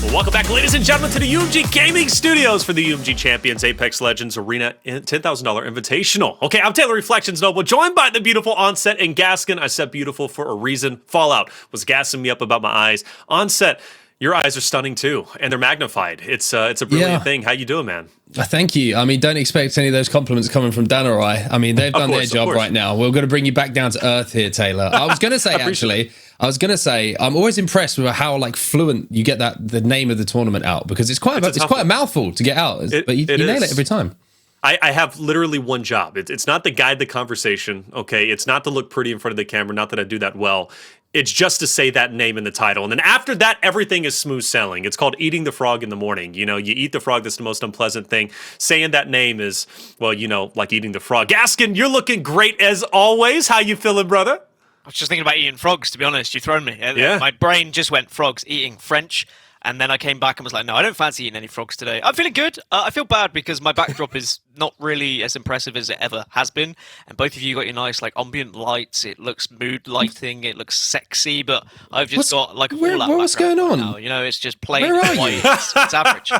Well, welcome back, ladies and gentlemen, to the UMG Gaming Studios for the UMG Champions Apex Legends Arena $10,000 Invitational. Okay, I'm Taylor Reflections Noble, joined by the beautiful Onset and Gaskin. I said beautiful for a reason. Fallout was gassing me up about my eyes. Onset, your eyes are stunning too, and they're magnified. It's a brilliant thing. How you doing, man? Thank you. I mean, don't expect any of those compliments coming from Dan or I. I mean, they've done their job right now. We're going to bring you back down to earth here, Taylor. I was going to say, I'm always impressed with how fluent you get the name of the tournament out, because it's quite a mouthful to get out, but you nail it every time. I have literally one job. It's not to guide the conversation, okay? It's not to look pretty in front of the camera, not that I do that well. It's just to say that name in the title. And then after that, everything is smooth sailing. It's called eating the frog in the morning. You know, you eat the frog, that's the most unpleasant thing. Saying that name is, well, like eating the frog. Gaskin, you're looking great as always. How you feeling, brother? I was just thinking about eating frogs, to be honest. You've thrown me. Yeah. My brain just went frogs, eating French. And then I came back and was like, no, I don't fancy eating any frogs today. I'm feeling good. I feel bad because my backdrop is not really as impressive as it ever has been. And both of you got your nice ambient lights. It looks mood lighting. It looks sexy. But I've just got a Fallout what's going on? now. It's just plain white. It's average.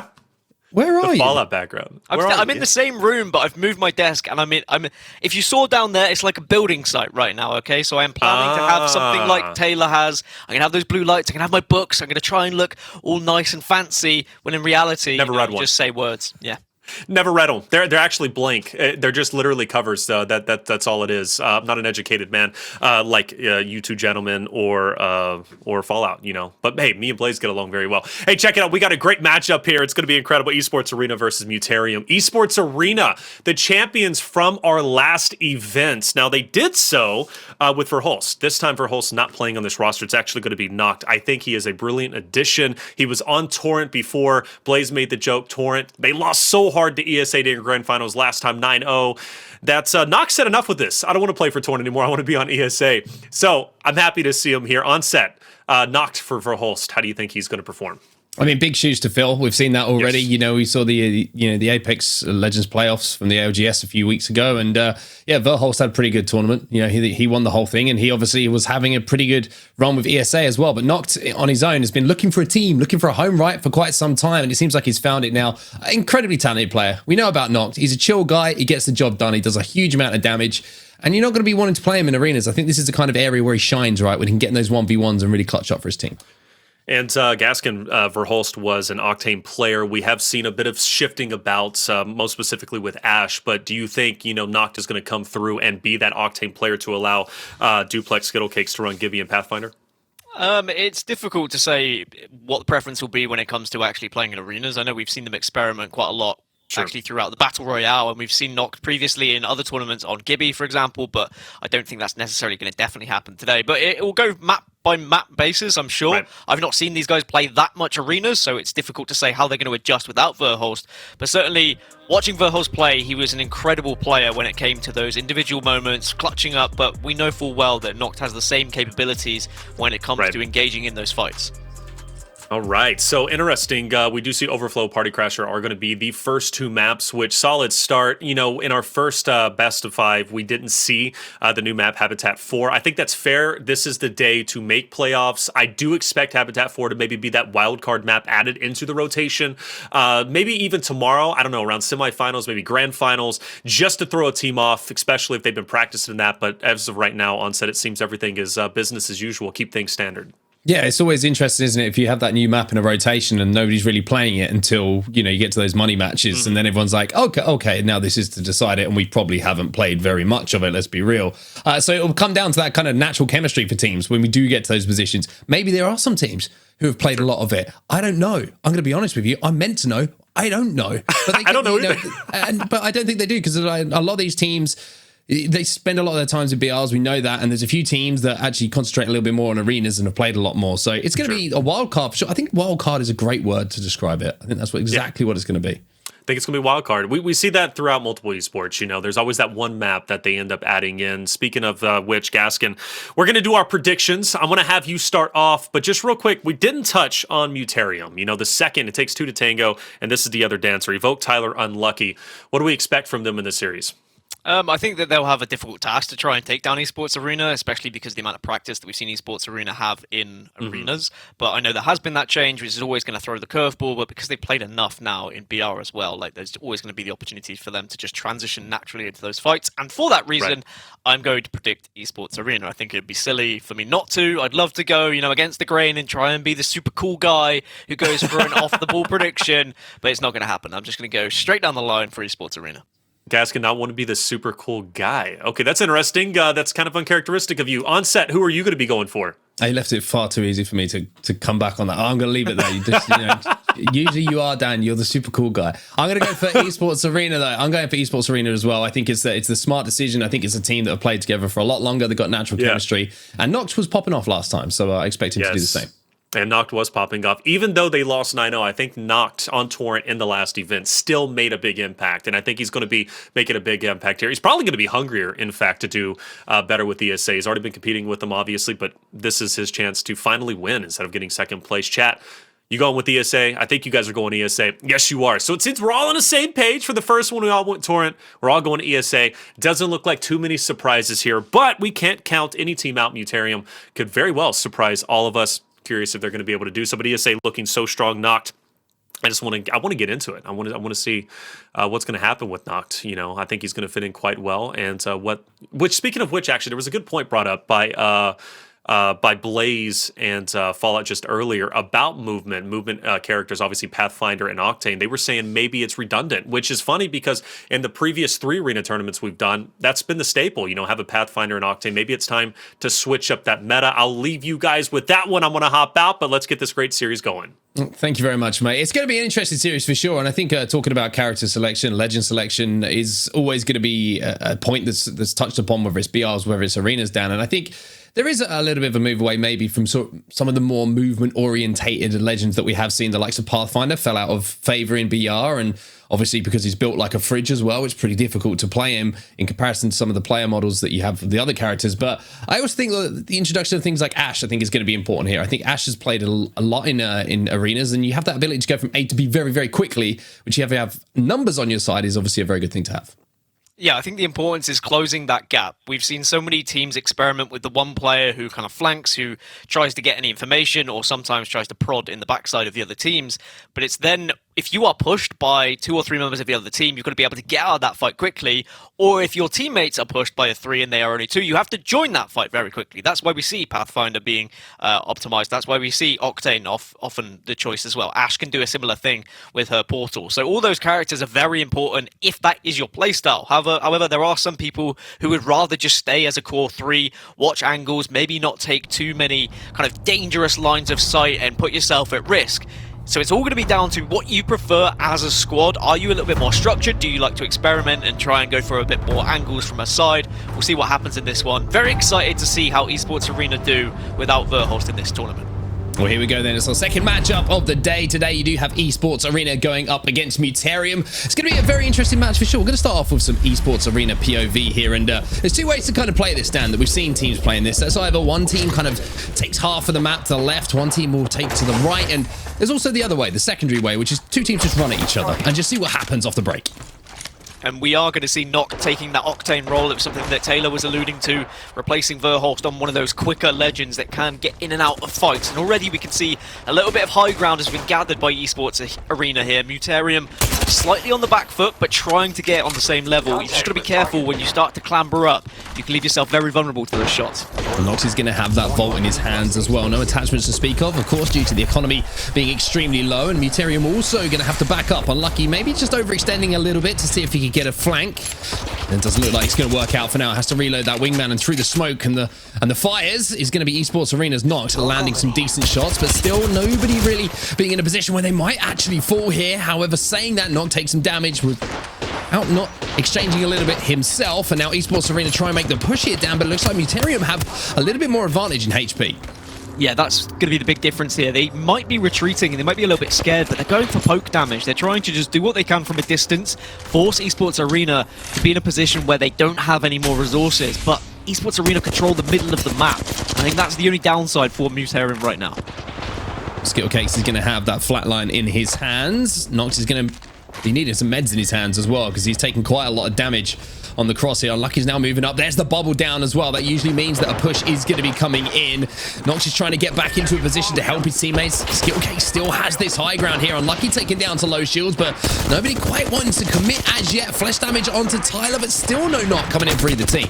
Where are you? Fallout background. I'm in the same room, but I've moved my desk, and I'm. If you saw down there, it's like a building site right now. Okay, so I am planning to have something like Taylor has. I'm gonna have those blue lights. I'm gonna have my books. I'm gonna try and look all nice and fancy. When in reality, Never read one. Just say words. Yeah. Never read them. They're actually blank. They're just literally covers. That's all it is. I'm not an educated man like you two gentlemen or Fallout. But hey, me and Blaze get along very well. Hey, check it out. We got a great matchup here. It's going to be incredible. Esports Arena versus Mutariuum. Esports Arena, the champions from our last event. Now they did so with Verhulst. This time Verhulst not playing on this roster. It's actually going to be Noct. I think he is a brilliant addition. He was on Torrent before. Blaze made the joke. Torrent. They lost so hard to ESA in Grand Finals last time, 9-0. That's Noct said enough with this. I don't want to play for Torn anymore. I want to be on ESA. So I'm happy to see him here on set. Noct for Verhulst. How do you think he's going to perform? I mean, big shoes to fill. We've seen that already. Yes. We saw the Apex Legends playoffs from the LGS a few weeks ago, and Verhulst had a pretty good tournament. He won the whole thing, and he obviously was having a pretty good run with ESA as well. But Noct on his own has been looking for a team, looking for a home right for quite some time, and it seems like he's found it now. Incredibly talented player. We know about Noct. He's a chill guy. He gets the job done. He does a huge amount of damage. And you're not going to be wanting to play him in arenas. I think this is the kind of area where he shines, right? When he can get in those 1v1s and really clutch up for his team. And Gaskin, Verhulst was an Octane player. We have seen a bit of shifting about, most specifically with Ash. But do you think, Noct is going to come through and be that Octane player to allow Duplex, Skittlecakes to run Gibby and Pathfinder? It's difficult to say what the preference will be when it comes to actually playing in arenas. I know we've seen them experiment quite a lot. Sure. Actually throughout the Battle Royale, and we've seen Noct previously in other tournaments on Gibby, for example, but I don't think that's necessarily going to definitely happen today. But it will go map by map basis, I'm sure. Right. I've not seen these guys play that much arenas, so it's difficult to say how they're going to adjust without Verhulst. But certainly, watching Verhulst play, he was an incredible player when it came to those individual moments, clutching up, but we know full well that Noct has the same capabilities when it comes to engaging in those fights. All right, so interesting. We do see Overflow, Party Crasher are going to be the first two maps, which solid start. In our first best of 5, we didn't see the new map, Habitat 4. I think that's fair. This is the day to make playoffs. I do expect Habitat 4 to maybe be that wildcard map added into the rotation. Maybe even tomorrow, I don't know, around semifinals, maybe grand finals, just to throw a team off, especially if they've been practicing that. But as of right now, Onset, it seems everything is business as usual. Keep things standard. Yeah, it's always interesting, isn't it? If you have that new map in a rotation and nobody's really playing it until, you get to those money matches, and then everyone's like, okay, now this is to decide it, and we probably haven't played very much of it, let's be real. So it'll come down to that kind of natural chemistry for teams when we do get to those positions. Maybe there are some teams who have played a lot of it. I don't know. I'm going to be honest with you. I'm meant to know. I don't know. But they I don't know either. But I don't think they do, because a lot of these teams, they spend a lot of their times in BRs, we know that, and there's a few teams that actually concentrate a little bit more on arenas and have played a lot more. So it's going to be a wild card for sure. I think wild card is a great word to describe it. I think that's exactly what it's going to be. I think it's going to be wild card. We see that throughout multiple esports. There's always that one map that they end up adding in. Speaking of which, Gaskin, we're going to do our predictions. I want to have you start off, but just real quick, we didn't touch on Mutariuum. The second, it takes 2 to tango, and this is the other dancer. Evoke, Tyler, Unlucky. What do we expect from them in this series? I think that they'll have a difficult task to try and take down Esports Arena, especially because of the amount of practice that we've seen Esports Arena have in arenas. But I know there has been that change, which is always going to throw the curveball. But because they've played enough now in BR as well, like there's always going to be the opportunity for them to just transition naturally into those fights. And for that reason, I'm going to predict Esports Arena. I think it'd be silly for me not to. I'd love to go, against the grain and try and be the super cool guy who goes for an off-the-ball prediction. But it's not going to happen. I'm just going to go straight down the line for Esports Arena. Gaskin not want to be the super cool guy. Okay, that's interesting. That's kind of uncharacteristic of you. Onset, who are you going to be going for? I left it far too easy for me to come back on that. I'm going to leave it there. Usually you are, Dan. You're the super cool guy. I'm going to go for Esports Arena, though. I'm going for Esports Arena as well. I think it's the smart decision. I think it's a team that have played together for a lot longer. They've got natural chemistry. And Noct was popping off last time, so I expect him to do the same. And Noct was popping off. Even though they lost 9-0, I think Noct on Torrent in the last event still made a big impact. And I think he's going to be making a big impact here. He's probably going to be hungrier, in fact, to do better with ESA. He's already been competing with them, obviously, but this is his chance to finally win instead of getting second place. Chat, you going with ESA? I think you guys are going ESA. Yes, you are. So it seems we're all on the same page for the first one. We all went Torrent. We're all going to ESA. Doesn't look like too many surprises here, but we can't count any team out. Mutariuum could very well surprise all of us. Curious if they're going to be able to do so, but ESA looking so strong. Noct, I want to get into it. I want to see what's going to happen with Noct. I think he's going to fit in quite well. And speaking of which, actually, there was a good point brought up by Blaze and Fallout just earlier about movement characters, obviously Pathfinder and Octane. They were saying maybe it's redundant, which is funny because in the previous 3 arena tournaments we've done, that's been the staple, have a Pathfinder and Octane. Maybe it's time to switch up that meta. I'll leave you guys with that one. I'm going to hop out, but let's get this great series going. Thank you very much, mate. It's going to be an interesting series for sure. And I think talking about character selection, legend selection is always going to be a point that's touched upon, whether it's BRs, whether it's arenas, Dan. And I think there is a little bit of a move away maybe from some of the more movement-orientated legends that we have seen. The likes of Pathfinder fell out of favour in BR, and obviously because he's built like a fridge as well, it's pretty difficult to play him in comparison to some of the player models that you have of the other characters. But I always think that the introduction of things like Ashe, I think, is going to be important here. I think Ashe has played a lot in arenas, and you have that ability to go from A to B very, very quickly, which you have numbers on your side is obviously a very good thing to have. Yeah, I think the importance is closing that gap. We've seen so many teams experiment with the one player who kind of flanks, who tries to get any information or sometimes tries to prod in the backside of the other teams. But it's then, if you are pushed by 2 or 3 members of the other team, you've got to be able to get out of that fight quickly. Or if your teammates are pushed by a 3 and they are only 2, you have to join that fight very quickly. That's why we see Pathfinder being optimized. That's why we see Octane often the choice as well. Ashe can do a similar thing with her portal. So all those characters are very important if that is your playstyle. However, there are some people who would rather just stay as a core 3, watch angles, maybe not take too many kind of dangerous lines of sight and put yourself at risk. So it's all going to be down to what you prefer as a squad. Are you a little bit more structured? Do you like to experiment and try and go for a bit more angles from a side? We'll see what happens in this one. Very excited to see how Esports Arena do without Verholst in this tournament. Well, here we go then. It's our second matchup of the day. Today, you do have Esports Arena going up against Mutariuum. It's going to be a very interesting match for sure. We're going to start off with some Esports Arena POV here. And there's 2 ways to kind of play this, Dan, that we've seen teams playing this. That's either one team kind of takes half of the map to the left, one team will take to the right. And there's also the other way, the secondary way, which is 2 teams just run at each other and just see what happens off the break. And we are going to see Noct taking that Octane role. It was something that Taylor was alluding to, replacing Verholst on one of those quicker legends that can get in and out of fights. And already we can see a little bit of high ground has been gathered by Esports Arena here. Mutariuum slightly on the back foot, but trying to get on the same level. You just got to be careful when you start to clamber up. You can leave yourself very vulnerable to those shots. Noct is going to have that vault in his hands as well. No attachments to speak of course, due to the economy being extremely low. And Mutariuum also going to have to back up. Unlucky, maybe just overextending a little bit to see if he could get a flank. And it doesn't look like it's going to work out for now. Has to reload that wingman, and through the smoke and the fires is going to be Esports Arena's Noct landing some decent shots, but still nobody really being in a position where they might actually fall here. However, saying that, Noct takes some damage without not exchanging a little bit himself, and now Esports Arena try and make the push here down, but it looks like Mutariuum have a little bit more advantage in HP. Yeah, that's going to be the big difference here. They might be retreating and they might be a little bit scared, but they're going for poke damage. They're trying to just do what they can from a distance, force Esports Arena to be in a position where they don't have any more resources, but Esports Arena control the middle of the map. I think that's the only downside for Mutariuum right now. Skittlecakes is going to have that flatline in his hands. Noct is going to He needed some meds in his hands as well because he's taken quite a lot of damage on the cross here. Unlucky's now moving up. There's the bubble down as well. That usually means that a push is going to be coming in. Nox is trying to get back into a position to help his teammates. Skillcake still has this high ground here. Unlucky taken down to low shields, but nobody quite wants to commit as yet. Flesh damage onto Tyler, but still no knock coming in for either team.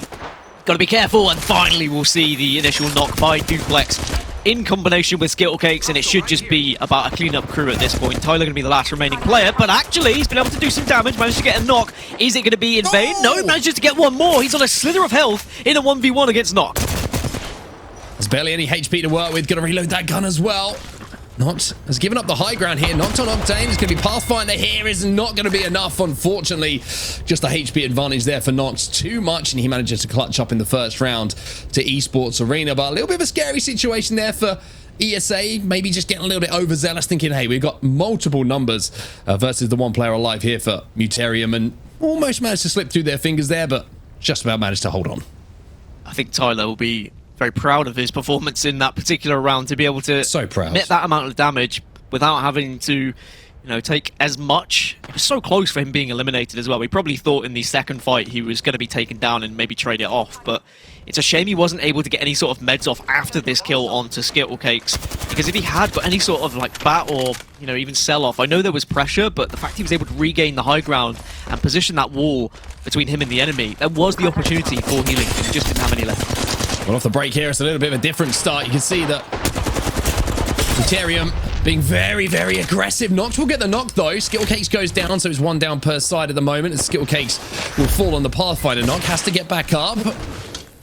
Got to be careful, and finally we'll see the initial knock by Duplex in combination with Skittlecakes, and it should just be about a cleanup crew at this point. Tyler going to be the last remaining player, but actually he's been able to do some damage, managed to get a knock. Is it going to be in vain? No, he manages to get one more. He's on a slither of health in a 1v1 against Noct. There's barely any HP to work with. Going to reload that gun as well. Noct has given up the high ground here. Noct on Octane. It's going to be Pathfinder here. Is not going to be enough, unfortunately. Just a HP advantage there for Noct. Too much, and he manages to clutch up in the first round to Esports Arena. But a little bit of a scary situation there for ESA. Maybe just getting a little bit overzealous, thinking, hey, we've got multiple numbers versus the one player alive here for Mutariuum, and almost managed to slip through their fingers there, but just about managed to hold on. I think Tyler will be very proud of his performance in that particular round to be able to so proud. Commit that amount of damage without having to, take as much. It was so close for him being eliminated as well. We probably thought in the second fight he was going to be taken down and maybe trade it off, but it's a shame he wasn't able to get any sort of meds off after this kill onto Skittlecakes, because if he had got any sort of bat or even sell off, I know there was pressure, but the fact he was able to regain the high ground and position that wall between him and the enemy, there was the opportunity for healing, and he just didn't have any left. Well, off the break here, it's a little bit of a different start. You can see that Mutariuum being very, very aggressive. Noct will get the knock, though. Skittlecakes goes down, so it's one down per side at the moment. And Skittlecakes will fall on the Pathfinder knock. Has to get back up.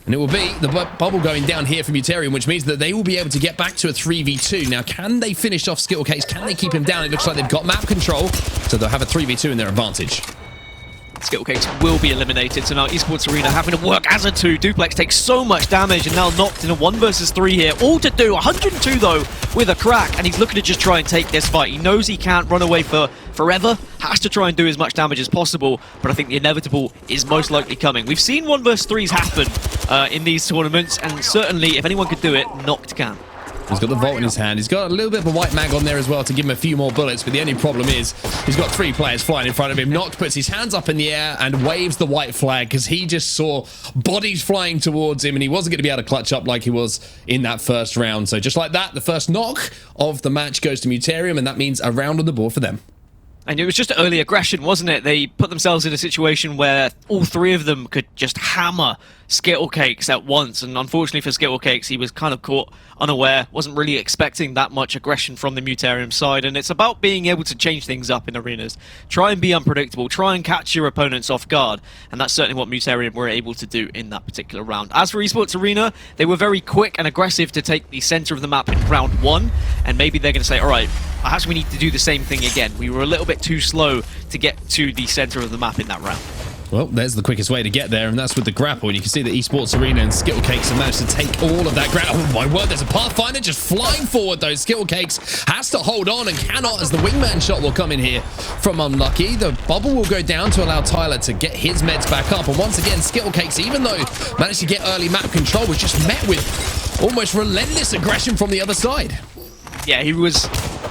And it will be the bubble going down here for Mutariuum, which means that they will be able to get back to a 3v2. Now, can they finish off Skittlecakes? Can they keep him down? It looks like they've got map control, so they'll have a 3v2 in their advantage. Skittlecakes will be eliminated, so now Esports Arena having to work as a 2. Duplex takes so much damage and now knocked in a 1 versus 3 here. All to do, 102 though, with a crack, and he's looking to just try and take this fight. He knows he can't run away for forever, has to try and do as much damage as possible, but I think the inevitable is most likely coming. We've seen 1 versus 3s happen in these tournaments, and certainly if anyone could do it, Noct can. He's got the Vault in his hand. He's got a little bit of a white mag on there as well to give him a few more bullets, but the only problem is he's got 3 players flying in front of him. Noct puts his hands up in the air and waves the white flag because he just saw bodies flying towards him and he wasn't going to be able to clutch up like he was in that first round. So just like that, the first knock of the match goes to Mutariuum, and that means a round on the board for them. And it was just early aggression, wasn't it? They put themselves in a situation where all 3 of them could just hammer Skittlecakes at once. And unfortunately for Skittlecakes, he was kind of caught unaware, wasn't really expecting that much aggression from the Mutariuum side. And it's about being able to change things up in arenas. Try and be unpredictable. Try and catch your opponents off guard. And that's certainly what Mutariuum were able to do in that particular round. As for Esports Arena, they were very quick and aggressive to take the center of the map in round 1. And maybe they're going to say, all right, perhaps we need to do the same thing again. We were a little bit too slow to get to the center of the map in that round. Well, there's the quickest way to get there, and that's with the grapple. And you can see that Esports Arena and Skittlecakes have managed to take all of that ground. Oh my word, there's a Pathfinder just flying forward, though. Skittlecakes has to hold on and cannot, as the wingman shot will come in here from Unlucky. The bubble will go down to allow Tyler to get his meds back up. And once again, Skittlecakes, even though managed to get early map control, was just met with almost relentless aggression from the other side. Yeah, he was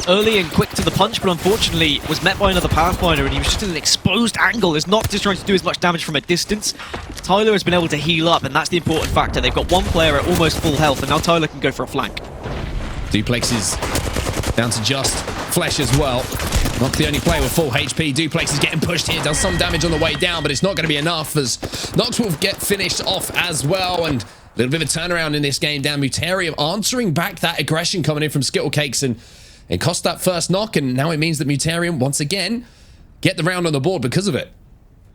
early and quick to the punch, but unfortunately was met by another Pathfinder, and he was just in an exposed angle. His Noct is trying to do as much damage from a distance. Tyler has been able to heal up, and that's the important factor. They've got 1 player at almost full health, and now Tyler can go for a flank. Duplex is down to just flesh as well. Not the only player with full HP. Duplex is getting pushed here, does some damage on the way down, but it's not going to be enough as Noct will get finished off as well, and a little bit of a turnaround in this game down. Mutariuum answering back that aggression coming in from Skittlecakes, and it cost that first knock, and now it means that Mutariuum once again get the round on the board because of it.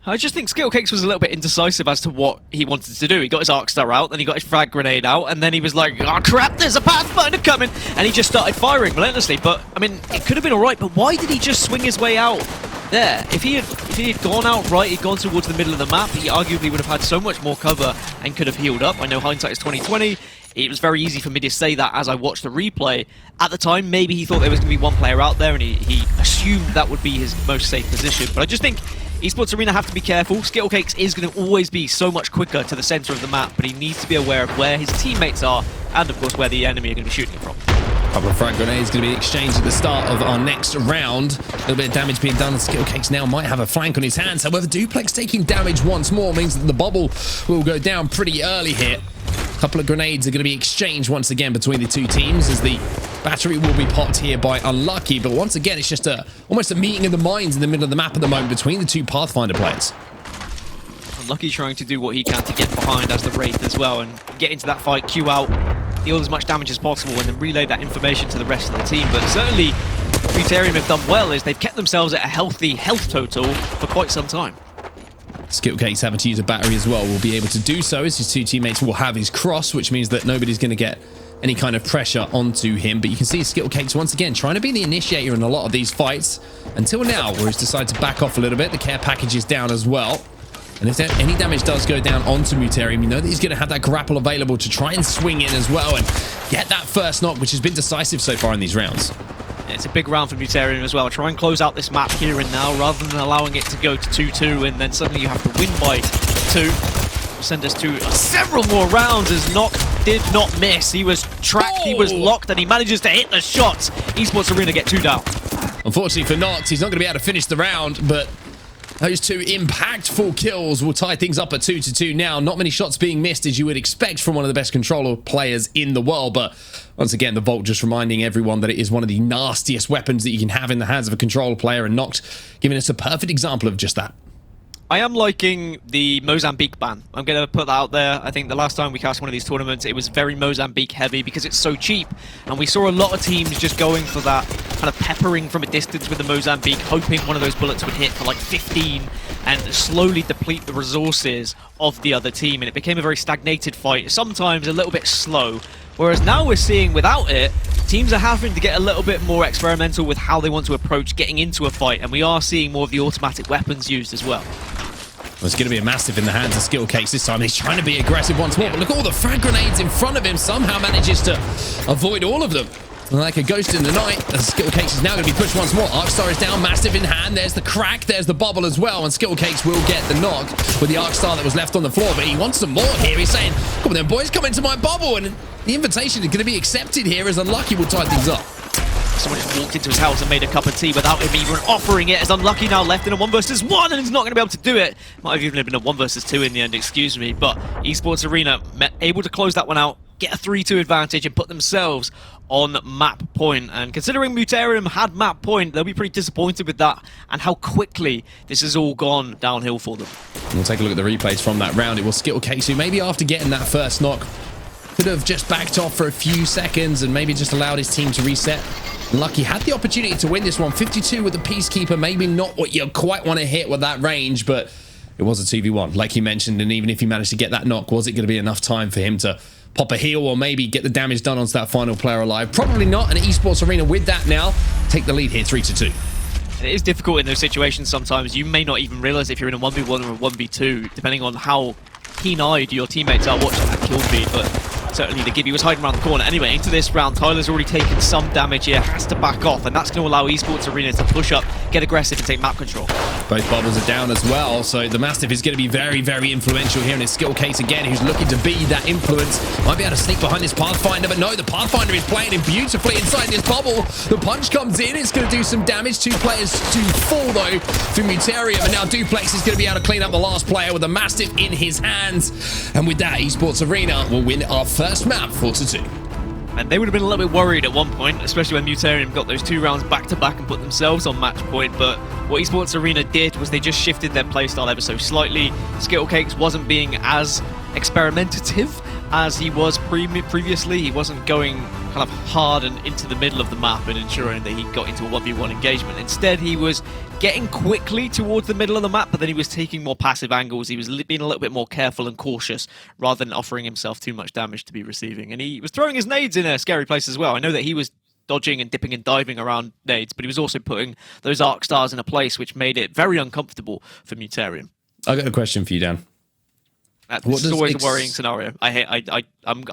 I just think Skittlecakes was a little bit indecisive as to what he wanted to do. He got his Arc Star out, then he got his frag grenade out, and then he was like, oh crap, there's a Pathfinder coming, and he just started firing relentlessly. But I mean, it could have been alright, but why did he just swing his way out there? If he had gone out right, he'd gone towards the middle of the map, he arguably would have had so much more cover and could have healed up. I know hindsight is 20/20. It was very easy for me to say that as I watched the replay. At the time, maybe he thought there was going to be 1 player out there, and he assumed that would be his most safe position. But I just think Esports Arena have to be careful. Skittlecakes is going to always be so much quicker to the center of the map, but he needs to be aware of where his teammates are and, of course, where the enemy are going to be shooting from. Couple of frag grenades going to be exchanged at the start of our next round. A little bit of damage being done. Skittle Cakes now might have a flank on his hands. However, Duplex taking damage once more means that the bubble will go down pretty early here. A couple of grenades are going to be exchanged once again between the two teams as the battery will be popped here by Unlucky. But once again, it's just almost a meeting of the minds in the middle of the map at the moment between the two Pathfinder players. Unlucky trying to do what he can to get behind as the Wraith as well and get into that fight, queue out, deal as much damage as possible, and then relay that information to the rest of the team. But certainly, Mutariuum have done well is they've kept themselves at a healthy health total for quite some time. Skittle Cakes having to use a battery as well will be able to do so as his two teammates will have his cross, which means that nobody's going to get any kind of pressure onto him. But you can see Skittle Cakes once again trying to be the initiator in a lot of these fights until now, where he's decided to back off a little bit. The care package is down as well. And if any damage does go down onto Mutariuum, you know that he's going to have that grapple available to try and swing in as well and get that first knock, which has been decisive so far in these rounds. It's a big round for Mutariuum as well. Try and close out this map here and now rather than allowing it to go to 2-2 and then suddenly you have to win by 2. Send us to several more rounds as Nock did not miss. He was tracked, he was locked, and he manages to hit the shots. Esports Arena get 2 down. Unfortunately for Nox, he's not going to be able to finish the round, but those 2 impactful kills will tie things up at 2-2 now. Not many shots being missed as you would expect from one of the best controller players in the world. But once again, the Vault just reminding everyone that it is one of the nastiest weapons that you can have in the hands of a controller player, and Noct giving us a perfect example of just that. I am liking the Mozambique ban. I'm going to put that out there. I think the last time we cast one of these tournaments, it was very Mozambique heavy because it's so cheap. And we saw a lot of teams just going for that kind of peppering from a distance with the Mozambique, hoping one of those bullets would hit for like 15 and slowly deplete the resources of the other team. And it became a very stagnated fight, sometimes a little bit slow. Whereas now we're seeing without it, teams are having to get a little bit more experimental with how they want to approach getting into a fight. And we are seeing more of the automatic weapons used as well. Well, it's going to be a massive in the hands of Skittle Cakes this time. He's trying to be aggressive once more, but look at all the frag grenades in front of him. Somehow manages to avoid all of them. Like a ghost in the night, as Skittle Cakes is now going to be pushed once more. Arcstar is down, massive in hand. There's the crack, there's the bubble as well, and Skittle Cakes will get the knock with the Arcstar that was left on the floor, but he wants some more here. He's saying, come on then, boys, come into my bubble, and the invitation is going to be accepted here as Unlucky will tie things up. Someone just walked into his house and made a cup of tea without him even offering it, as Unlucky now left in a 1 versus 1, and he's not going to be able to do it. Might have even been a 1 versus 2 in the end, excuse me, but Esports Arena able to close that one out, get a 3-2 advantage, and put themselves on map point. And considering Mutariuum had map point, they'll be pretty disappointed with that and how quickly this has all gone downhill for them. We'll take a look at the replays from that round. It was Skittle Cakes who maybe after getting that first knock could have just backed off for a few seconds and maybe just allowed his team to reset. Lucky had the opportunity to win this one. 52 with the Peacekeeper, maybe not what you quite want to hit with that range, but it was a 2v1, like he mentioned, and even if he managed to get that knock, was it going to be enough time for him to pop a heal or maybe get the damage done onto that final player alive? Probably not, and Esports Arena with that now take the lead here 3-2. It is difficult in those situations sometimes. You may not even realize if you're in a 1v1 or a 1v2, depending on how keen-eyed your teammates are watching that kill feed, but certainly the Gibby was hiding around the corner. Anyway, into this round, Tyler's already taken some damage here, has to back off, and that's going to allow Esports Arena to push up, get aggressive, and take map control. Both bubbles are down as well, so the Mastiff is going to be very, very influential here in his Skittle Case again, who's looking to be that influence. Might be able to sneak behind this Pathfinder, but no, the Pathfinder is playing him beautifully inside this bubble. The punch comes in, it's going to do some damage. 2 players to fall, though, for Mutariuum, and now Duplex is going to be able to clean up the last player with the Mastiff in his hands. And with that, Esports Arena will win our first map 4-2. And they would have been a little bit worried at one point, especially when Mutariuum got those 2 rounds back-to-back and put themselves on match point. But what Esports Arena did was they just shifted their playstyle ever so slightly. Skittle Cakes wasn't being as experimentative as he was previously. He wasn't going kind of hard and into the middle of the map and ensuring that he got into a 1v1 engagement. Instead, he was getting quickly towards the middle of the map, but then he was taking more passive angles. He was being a little bit more careful and cautious rather than offering himself too much damage to be receiving. And he was throwing his nades in a scary place as well. I know that he was dodging and dipping and diving around nades, but he was also putting those arc stars in a place which made it very uncomfortable for Mutariuum. I got a question for you, Dan. This is always a worrying scenario. I'm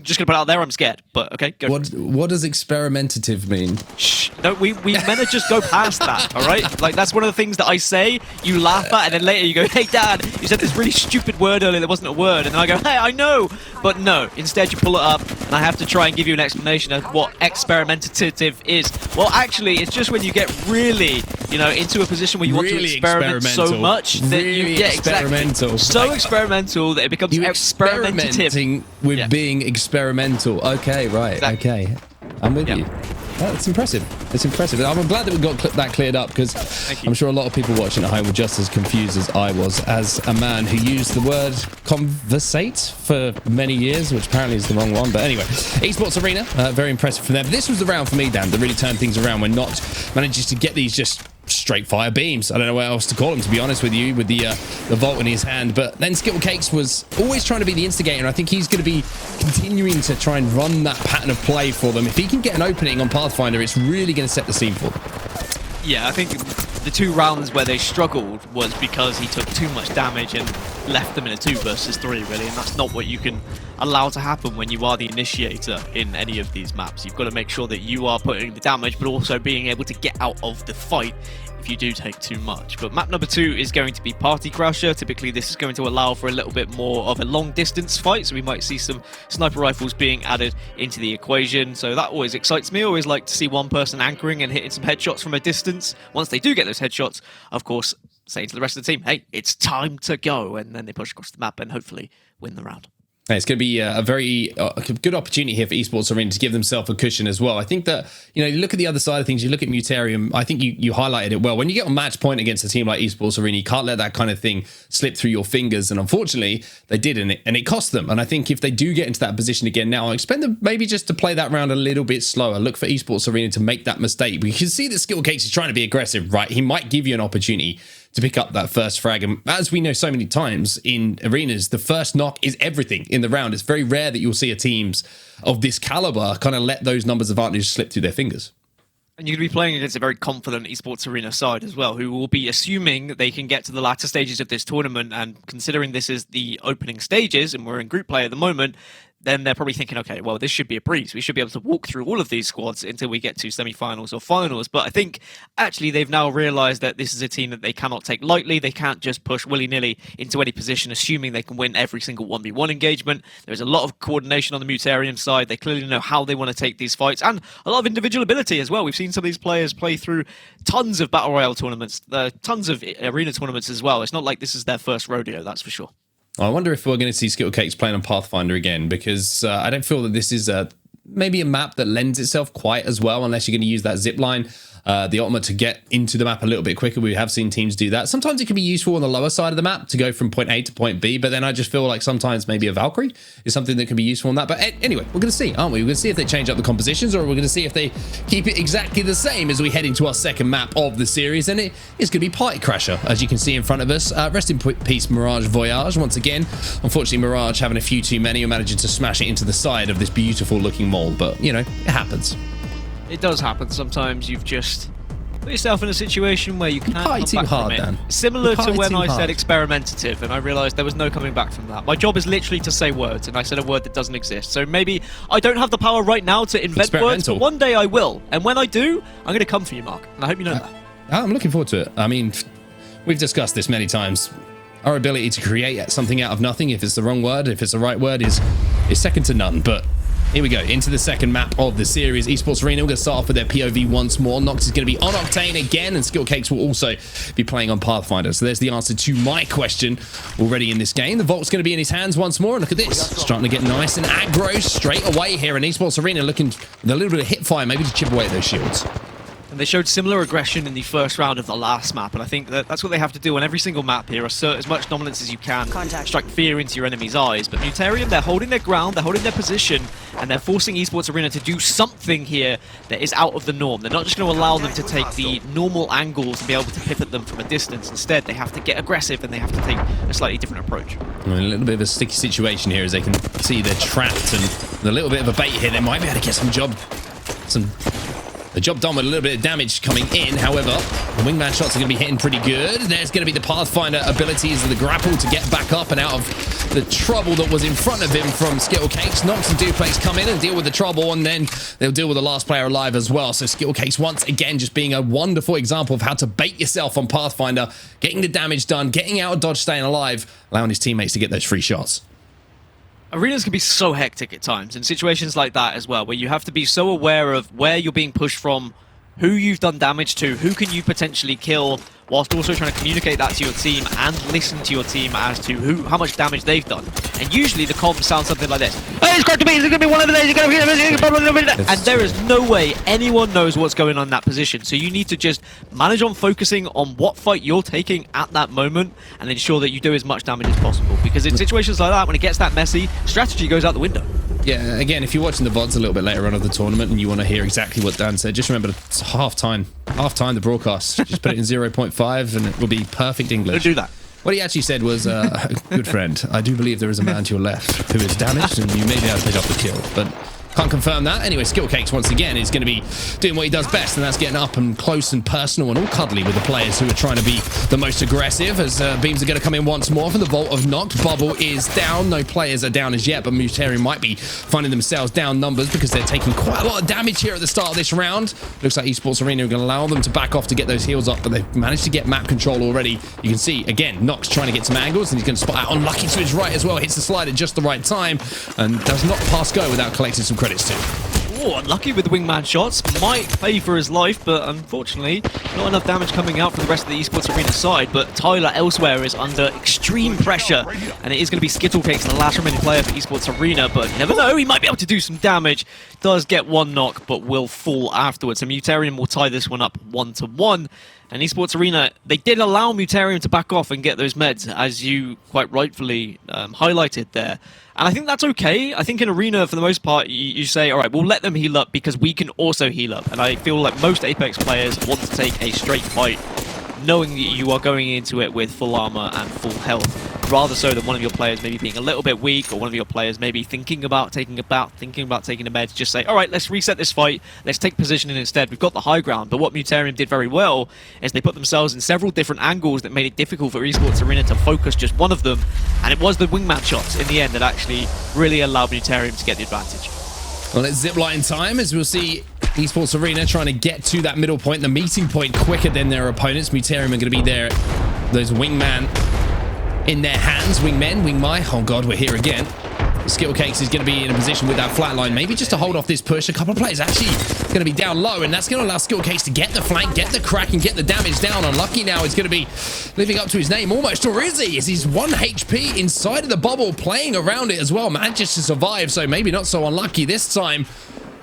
just gonna put it out there. I'm scared, but okay. Go. What does experimentative mean? Shh. No, we meant to just go past that. All right. Like that's one of the things that I say. You laugh at, and then later you go, "Hey, Dad, you said this really stupid word earlier that wasn't a word," and then I go, "Hey, I know," but no. Instead, you pull it up, and I have to try and give you an explanation of what experimentative is. Well, actually, it's just when you get really, into a position where you want to experiment so much that you get experimental. So experimental that it becomes experimenting with being experimental. Okay, right. Exactly. Okay, I'm with you. That's impressive. It's impressive. I'm glad that we got that cleared up because I'm sure a lot of people watching at home were just as confused as I was as a man who used the word conversate for many years, which apparently is the wrong one. But anyway, Esports Arena, very impressive from them. This was the round for me, Dan, that really turned things around when Noct manages to get these just straight fire beams. I don't know what else to call him, to be honest with you, with the Vault in his hand. But then Skittlecakes was always trying to be the instigator, and I think he's going to be continuing to try and run that pattern of play for them. If he can get an opening on Pathfinder, it's really going to set the scene for them. Yeah, I think the 2 rounds where they struggled was because he took too much damage and left them in a 2 versus 3, really, and that's not what you can allow to happen when you are the initiator in any of these maps. You've got to make sure that you are putting the damage, but also being able to get out of the fight if you do take too much. But map number 2 is going to be Party Crasher. Typically, this is going to allow for a little bit more of a long-distance fight, so we might see some sniper rifles being added into the equation, so that always excites me. I always like to see one person anchoring and hitting some headshots from a distance. Once they do get those headshots, of course, saying to the rest of the team, hey, it's time to go, and then they push across the map and hopefully win the round. It's going to be a very good opportunity here for Esports Arena to give themselves a cushion as well. I think that, you look at the other side of things, you look at Mutariuum, I think you highlighted it well. When you get on match point against a team like Esports Arena, you can't let that kind of thing slip through your fingers. And unfortunately, they did, and it cost them. And I think if they do get into that position again now, I expect them maybe just to play that round a little bit slower. Look for Esports Arena to make that mistake. We can see that Skittlecakes is trying to be aggressive, right? He might give you an opportunity to pick up that first frag. And as we know so many times in arenas, the first knock is everything in the round. It's very rare that you'll see a teams of this caliber kind of let those numbers advantage slip through their fingers. And you're going to be playing against a very confident Esports Arena side as well, who will be assuming that they can get to the latter stages of this tournament. And considering this is the opening stages and we're in group play at the moment, then they're probably thinking, okay, well, this should be a breeze. We should be able to walk through all of these squads until we get to semi-finals or finals. But I think, actually, they've now realised that this is a team that they cannot take lightly. They can't just push willy-nilly into any position, assuming they can win every single 1v1 engagement. There's a lot of coordination on the Mutarium side. They clearly know how they want to take these fights, and a lot of individual ability as well. We've seen some of these players play through tons of Battle Royale tournaments, tons of arena tournaments as well. It's not like this is their first rodeo, that's for sure. I wonder if we're going to see Skittlecakes playing on Pathfinder again, because I don't feel that this is maybe a map that lends itself quite as well, unless you're going to use that zip line, the ultimate, to get into the map a little bit quicker. We have seen teams do that. Sometimes it can be useful on the lower side of the map to go from point A to point B, but then I just feel like sometimes maybe a Valkyrie is something that can be useful on that. But anyway, we're going to see, aren't we? We're going to see if they change up the compositions, or we're going to see if they keep it exactly the same as we head into our second map of the series, and it is going to be Party Crasher, as you can see in front of us. Rest in peace, Mirage Voyage, once again. Unfortunately, Mirage having a few too many and managing to smash it into the side of this beautiful looking mole, but, it happens. It does happen. Sometimes you've just put yourself in a situation where you can't come back from it. Dan. Similar to when I said experimentative, and I realised there was no coming back from that. My job is literally to say words, and I said a word that doesn't exist. So maybe I don't have the power right now to invent words, but one day I will. And when I do, I'm going to come for you, Mark. And I hope you know that. I'm looking forward to it. I mean, we've discussed this many times. Our ability to create something out of nothing, if it's the wrong word, if it's the right word, is second to none. But here we go, into the second map of the series, Esports Arena. We're going to start off with their POV once more. Noct is going to be on Octane again, and Skittlecakes will also be playing on Pathfinder. So there's the answer to my question already in this game. The Vault's going to be in his hands once more, and look at this. Starting to get nice and aggro straight away here in Esports Arena, looking with a little bit of hit fire, maybe to chip away at those shields. And they showed similar aggression in the first round of the last map, and I think that's what they have to do on every single map here. Assert as much dominance as you can, strike fear into your enemy's eyes. But Mutarium, they're holding their ground, they're holding their position, and they're forcing Esports Arena to do something here that is out of the norm. They're not just going to allow them to take the normal angles and be able to pivot them from a distance. Instead, they have to get aggressive, and they have to take a slightly different approach. A little bit of a sticky situation here, as they can see they're trapped, and with a little bit of a bait here, they might be able to get some The job done with a little bit of damage coming in. However, the wingman shots are going to be hitting pretty good. There's going to be the Pathfinder abilities of the grapple to get back up and out of the trouble that was in front of him from Skittlecakes. Nox and Duplex come in and deal with the trouble, and then they'll deal with the last player alive as well. So Skittlecakes, once again, just being a wonderful example of how to bait yourself on Pathfinder, getting the damage done, getting out of dodge, staying alive, allowing his teammates to get those free shots. Arenas can be so hectic at times, in situations like that as well, where you have to be so aware of where you're being pushed from, who you've done damage to, who can you potentially kill, whilst also trying to communicate that to your team and listen to your team as to how much damage they've done. And usually the comms sound something like this. Hey, it's going to be one of those, and there is no way anyone knows what's going on in that position. So you need to just manage on focusing on what fight you're taking at that moment and ensure that you do as much damage as possible. Because in situations like that, when it gets that messy, strategy goes out the window. Yeah, again, if you're watching the VODs a little bit later on of the tournament and you want to hear exactly what Dan said, just remember it's half-time the broadcast. Just put it in 0.5 and it will be perfect English. Don't do that. What he actually said was, good friend, I do believe there is a man to your left who is damaged and you may be able to pick up the kill, but can't confirm that. Anyway, Skittlecakes, once again, is going to be doing what he does best, and that's getting up and close and personal and all cuddly with the players who are trying to be the most aggressive, as beams are going to come in once more from the Vault of Noct. Bubble is down. No players are down as yet, but Mutariuum might be finding themselves down numbers because they're taking quite a lot of damage here at the start of this round. Looks like Esports Arena are going to allow them to back off to get those heals up, but they've managed to get map control already. You can see, again, Nox trying to get some angles, and he's going to spot out Unlucky to his right as well. Hits the slide at just the right time, and does not pass go without collecting some credits too. Oh, unlucky with the wingman shots. Might pay for his life, but unfortunately, not enough damage coming out for the rest of the Esports Arena side. But Tyler elsewhere is under extreme pressure, and it is going to be Skittlecakes, the last remaining player for Esports Arena. But you never know, he might be able to do some damage. Does get one knock, but will fall afterwards. So Mutariuum will tie this one up 1-1. And Esports Arena, they did allow Mutariuum to back off and get those meds, as you quite rightfully highlighted there. And I think that's okay. I think in Arena, for the most part, you say, all right, we'll let them heal up because we can also heal up. And I feel like most Apex players want to take a straight fight, knowing that you are going into it with full armor and full health, rather so than one of your players maybe being a little bit weak, or one of your players maybe thinking about taking a med. Just say, all right, let's reset this fight, let's take positioning instead. We've got the high ground. But what Mutariuum did very well is they put themselves in several different angles that made it difficult for Esports Arena to focus just one of them, and it was the wingman shots in the end that actually really allowed Mutariuum to get the advantage. Well, it's zipline time, as we'll see Esports Arena trying to get to that middle point, the meeting point, quicker than their opponents. Mutariuum are going to be there, those wingman in their hands. Wingmen, wingmy. Oh god, we're here again. Skittlecakes is going to be in a position with that flatline, maybe just to hold off this push. A couple of players actually going to be down low, and that's going to allow Skittlecakes to get the flank, get the crack, and get the damage down. Unlucky now is going to be living up to his name almost. Euriece is his 1 HP inside of the bubble, playing around it as well. Manages to survive, so maybe not so unlucky this time,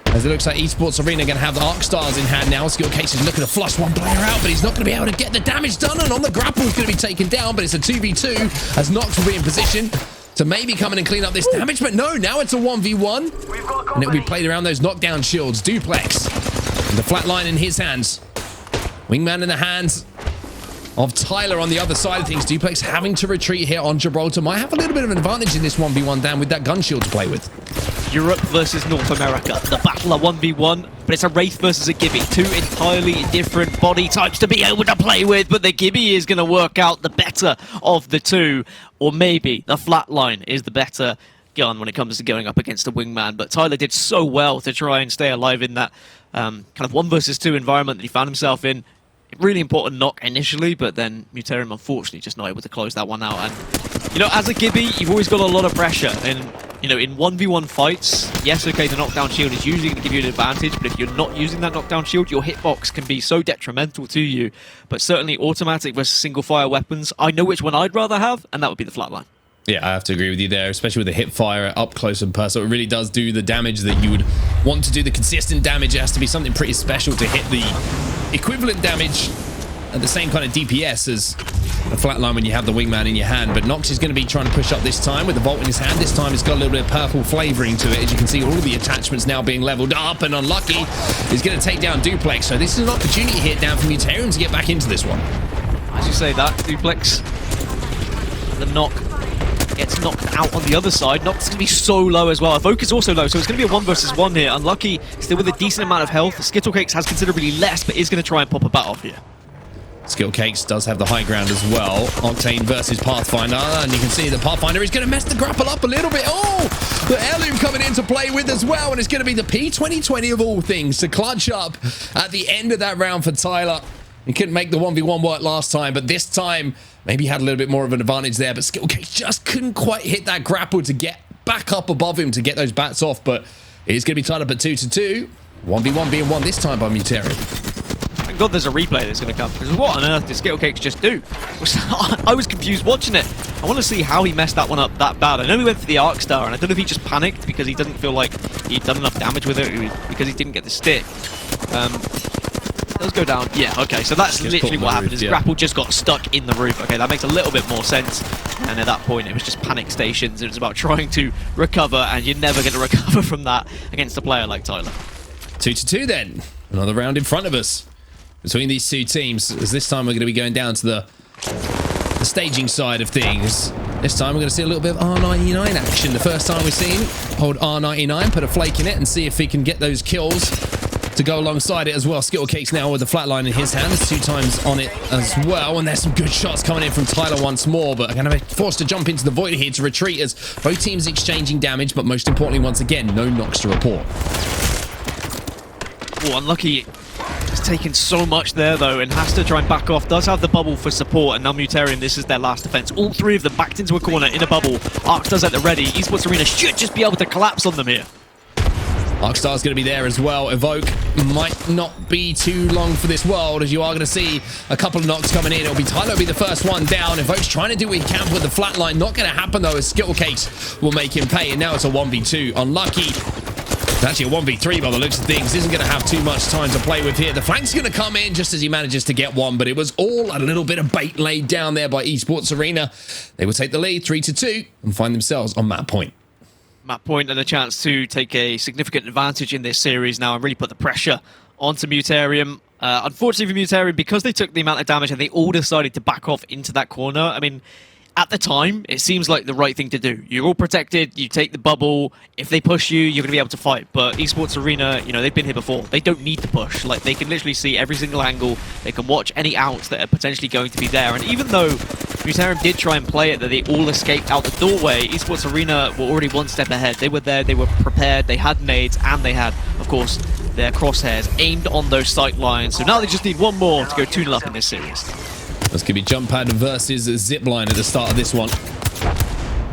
as it looks like Esports Arena going to have the Arc Stars in hand now. Skittlecakes is looking to flush one player out, but he's not going to be able to get the damage done, and on the grapple is going to be taken down, but it's a 2v2 as Nox will be in position to maybe come in and clean up this damage, but no, now it's a 1v1, and it'll be played around those knockdown shields. Duplex, and the flatline in his hands. Wingman in the hands of Tyler on the other side of things. Duplex having to retreat here on Gibraltar. Might have a little bit of an advantage in this 1v1, Dan, with that gun shield to play with. Europe versus North America, the battle of 1v1, but it's a Wraith versus a Gibby. Two entirely different body types to be able to play with, but the Gibby is going to work out the better of the two, or maybe the flatline is the better gun when it comes to going up against the wingman. But Tyler did so well to try and stay alive in that kind of 1 versus 2 environment that he found himself in. Really important knock initially, but then Mutariuum unfortunately just not able to close that one out. And you know, as a Gibby, you've always got a lot of pressure, and you know, in 1v1 fights, yes, okay, the knockdown shield is usually going to give you an advantage, but if you're not using that knockdown shield, your hitbox can be so detrimental to you. But certainly automatic versus single fire weapons, I know which one I'd rather have, and that would be the flatline. Yeah, I have to agree with you there, especially with the hip fire up close and personal. It really does do the damage that you would want to do, the consistent damage. It has to be something pretty special to hit the equivalent damage at the same kind of DPS as a flatline when you have the wingman in your hand. But Nox is going to be trying to push up this time with the Vault in his hand. This time it's got a little bit of purple flavoring to it. As you can see, all of the attachments now being leveled up, and Unlucky is going to take down Duplex. So this is an opportunity here down for Mutariuum to get back into this one. As you say that, Duplex, the knock gets knocked out on the other side. Nox is going to be so low as well. Evokje is also low, so it's going to be a 1 versus 1 here. Unlucky, still with a decent amount of health. Skittlecakes has considerably less, but is going to try and pop a bat off here. Skittlecakes does have the high ground as well. Octane versus Pathfinder, and you can see the Pathfinder is going to mess the grapple up a little bit. Oh, the heirloom coming in to play with as well, and it's going to be the P2020 of all things to clutch up at the end of that round for Tyler. He couldn't make the 1v1 work last time, but this time maybe he had a little bit more of an advantage there, but Skittlecakes just couldn't quite hit that grapple to get back up above him to get those bats off, but it's going to be tied up at 2-2. 1v1 being won this time by Mutariuum. Thank God there's a replay that's going to come, because what on earth did Skittlecakes just do? I was confused watching it. I want to see how he messed that one up that bad. I know he went for the Arc Star, and I don't know if he just panicked because he doesn't feel like he'd done enough damage with it, because he didn't get the stick. Does go down. Yeah, okay, so that's literally what happened. His grapple just got stuck in the roof. Okay, that makes a little bit more sense. And at that point, it was just panic stations. It was about trying to recover, and you're never going to recover from that against a player like Tyler. 2-2 then. Another round in front of us between these two teams, as this time we're going to be going down to the staging side of things. This time we're going to see a little bit of R99 action. The first time we've seen hold R99, put a flake in it, and see if he can get those kills to go alongside it as well. Skittlecakes now with the flatline in his hand. There's 2 times on it as well, and there's some good shots coming in from Tyler once more, but going to be forced to jump into the void here to retreat as both teams exchanging damage, but most importantly, once again, no knocks to report. Oh, unlucky. He's taken so much there, though, and has to try and back off. Does have the bubble for support, and now Mutariuum, this is their last defense. All 3 of them backed into a corner in a bubble. Arcs does at the ready. Esports Arena should just be able to collapse on them here. Arcstar's going to be there as well. Evoke might not be too long for this world, as you are going to see a couple of knocks coming in. It'll be Tyler will be the first one down. Evoke's trying to do what he can with the flatline. Not going to happen, though, as Skittlecakes will make him pay, and now it's a 1v2. Unlucky. It's actually a 1v3 by the looks of things. Isn't going to have too much time to play with here. The flank's going to come in just as he manages to get one, but it was all a little bit of bait laid down there by Esports Arena. They will take the lead 3-2 and find themselves on map point. Map point and a chance to take a significant advantage in this series now and really put the pressure onto Mutariuum. Unfortunately for Mutariuum, because they took the amount of damage and they all decided to back off into that corner, I mean, at the time, it seems like the right thing to do. You're all protected, you take the bubble. If they push you, you're going to be able to fight. But Esports Arena, you know, they've been here before. They don't need to push. Like, they can literally see every single angle. They can watch any outs that are potentially going to be there. And even though Mutariuum did try and play it, that they all escaped out the doorway, Esports Arena were already one step ahead. They were there, they were prepared, they had nades, and they had, of course, their crosshairs aimed on those sight lines. So now they just need one more to go 2-0 up in this series. That's going to be Jump Pad versus Zipline at the start of this one.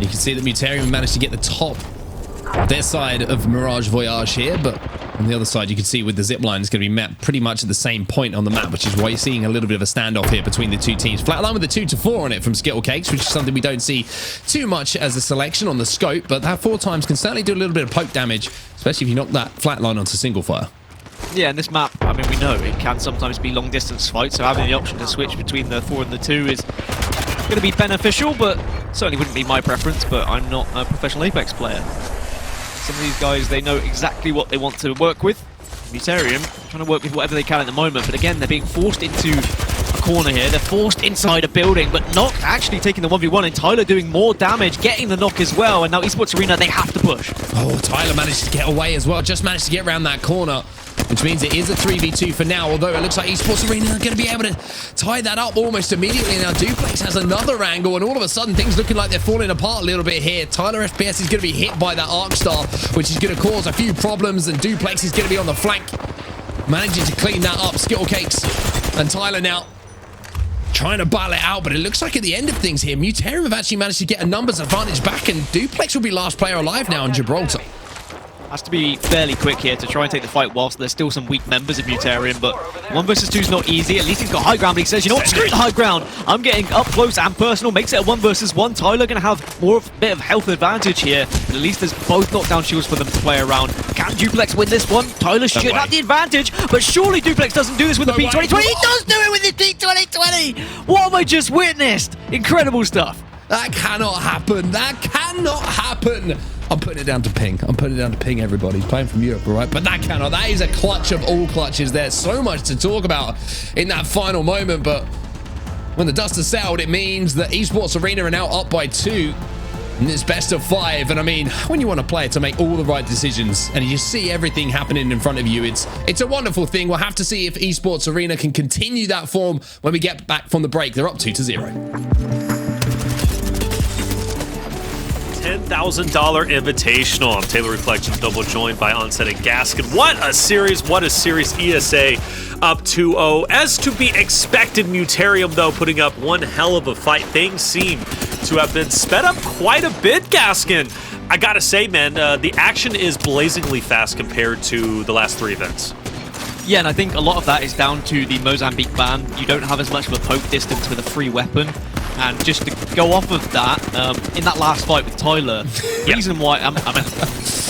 You can see that Mutariuum managed to get the top of their side of Mirage Voyage here, but on the other side, you can see with the Zipline, it's going to be mapped pretty much at the same point on the map, which is why you're seeing a little bit of a standoff here between the two teams. Flatline with the 2-4 on it from Skittlecakes, which is something we don't see too much as a selection on the scope, but that 4 times can certainly do a little bit of poke damage, especially if you knock that flatline onto single fire. Yeah, and this map, I mean, we know it can sometimes be long distance fights, so having the option to switch between the 4 and the 2 is going to be beneficial, but certainly wouldn't be my preference, but I'm not a professional Apex player. Some of these guys, they know exactly what they want to work with. Mutariuum trying to work with whatever they can at the moment, but again, they're being forced into a corner here. They're forced inside a building, but Noct actually taking the 1v1, and Tyler doing more damage, getting the knock as well, and now Esports Arena, they have to push. Oh, Tyler managed to get away as well, just managed to get around that corner, which means it is a 3v2 for now, although it looks like Esports Arena are going to be able to tie that up almost immediately. Now Duplex has another angle, and all of a sudden things looking like they're falling apart a little bit here. Tyler FPS is going to be hit by that Arc Star, which is going to cause a few problems, and Duplex is going to be on the flank, managing to clean that up. Skittlecakes and Tyler now trying to battle it out, but it looks like at the end of things here, Mutariuum have actually managed to get a numbers advantage back, and Duplex will be last player alive now in Gibraltar. Has to be fairly quick here to try and take the fight whilst there's still some weak members of Mutariuum, but 1 versus 2 is not easy. At least he's got high ground, but he says, you know what, screw the high ground. I'm getting up close and personal. Makes it a 1 versus 1. Tyler going to have more of a bit of health advantage here, but at least there's both knockdown shields for them to play around. Can Duplex win this one? Tyler should have the advantage, but surely Duplex doesn't do this with the P2020. He does do it with his P2020! What have I just witnessed? Incredible stuff. That cannot happen. That cannot happen. I'm putting it down to ping. I'm putting it down to ping, everybody. He's playing from Europe, all right? But that cannot. That is a clutch of all clutches. There's so much to talk about in that final moment, but when the dust has settled, it means that Esports Arena are now up by 2. And it's best of 5, and I mean, when you want a player to make all the right decisions and you see everything happening in front of you, it's a wonderful thing. We'll have to see if Esports Arena can continue that form when we get back from the break. They're up 2-0. $10,000 Invitational. I'm Taylor Reflection, double joined by Onset and Gaskin. What a series, ESA up 2-0. As to be expected, Mutariuum, though, putting up one hell of a fight. Things seem to have been sped up quite a bit, Gaskin. I gotta say, man, the action is blazingly fast compared to the last 3 events. Yeah, and I think a lot of that is down to the Mozambique ban. You don't have as much of a poke distance with a free weapon. And just to go off of that, in that last fight with Tyler, the reason why,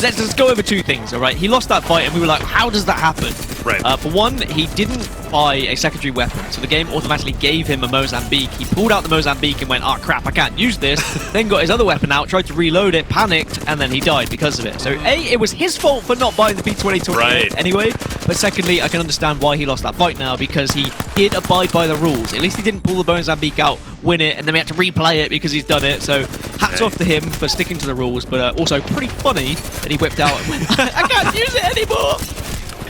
let's go over 2 things, all right? He lost that fight, and we were like, how does that happen? Right. For one, he didn't buy a secondary weapon, so the game automatically gave him a Mozambique. He pulled out the Mozambique and went, oh crap, I can't use this. Then got his other weapon out, tried to reload it, panicked, and then he died because of it. So A, it was his fault for not buying the P2020 anyway, but secondly, I can understand why he lost that fight now, because he did abide by the rules. At least he didn't pull the Mozambique out, win it, and then we had to replay it because he's done it. So hats off to him for sticking to the rules, but also pretty funny that he whipped out and went, I can't use it anymore.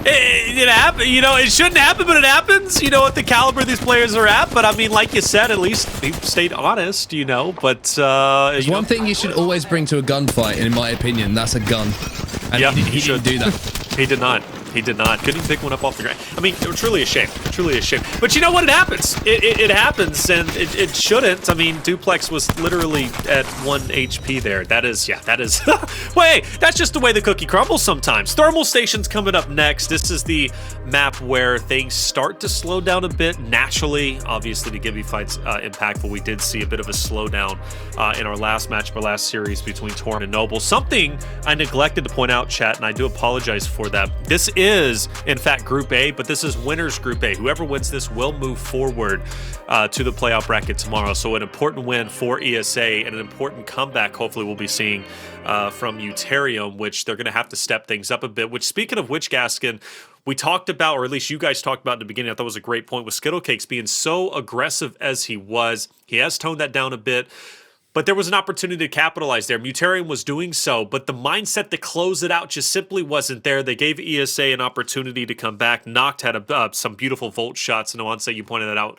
It happened, you know, it shouldn't happen, but it happens, you know, at the caliber these players are at. But I mean, like you said, at least he stayed honest, you know, but there's one thing you should always bring to a gunfight, in my opinion, that's a gun. And he didn't do that. He did not. He did not. Couldn't even pick one up off the ground. I mean, it was truly a shame. Truly a shame. But you know what? It happens. It happens, and it shouldn't. I mean, Duplex was literally at 1 HP there. That is, wait, that's just the way the cookie crumbles sometimes. Thermal Station's coming up next. This is the map where things start to slow down a bit naturally. Obviously, the Gibby fight's impactful. We did see a bit of a slowdown in our last match, our last series between Torn and Noble. Something I neglected to point out, chat, and I do apologize for that. This is, in fact, Group A, but this is Winners Group A. Whoever wins this will move forward to the playoff bracket tomorrow. So an important win for ESA and an important comeback, hopefully, we'll be seeing from Mutariuum, which they're going to have to step things up a bit. Which, speaking of which, Gaskin, we talked about, or at least you guys talked about in the beginning, I thought was a great point, with Skittlecakes being so aggressive as he was. He has toned that down a bit. But there was an opportunity to capitalize there. Mutariuum was doing so, but the mindset to close it out just simply wasn't there. They gave ESA an opportunity to come back. Noct had some beautiful Volt shots, and Onset, you pointed that out.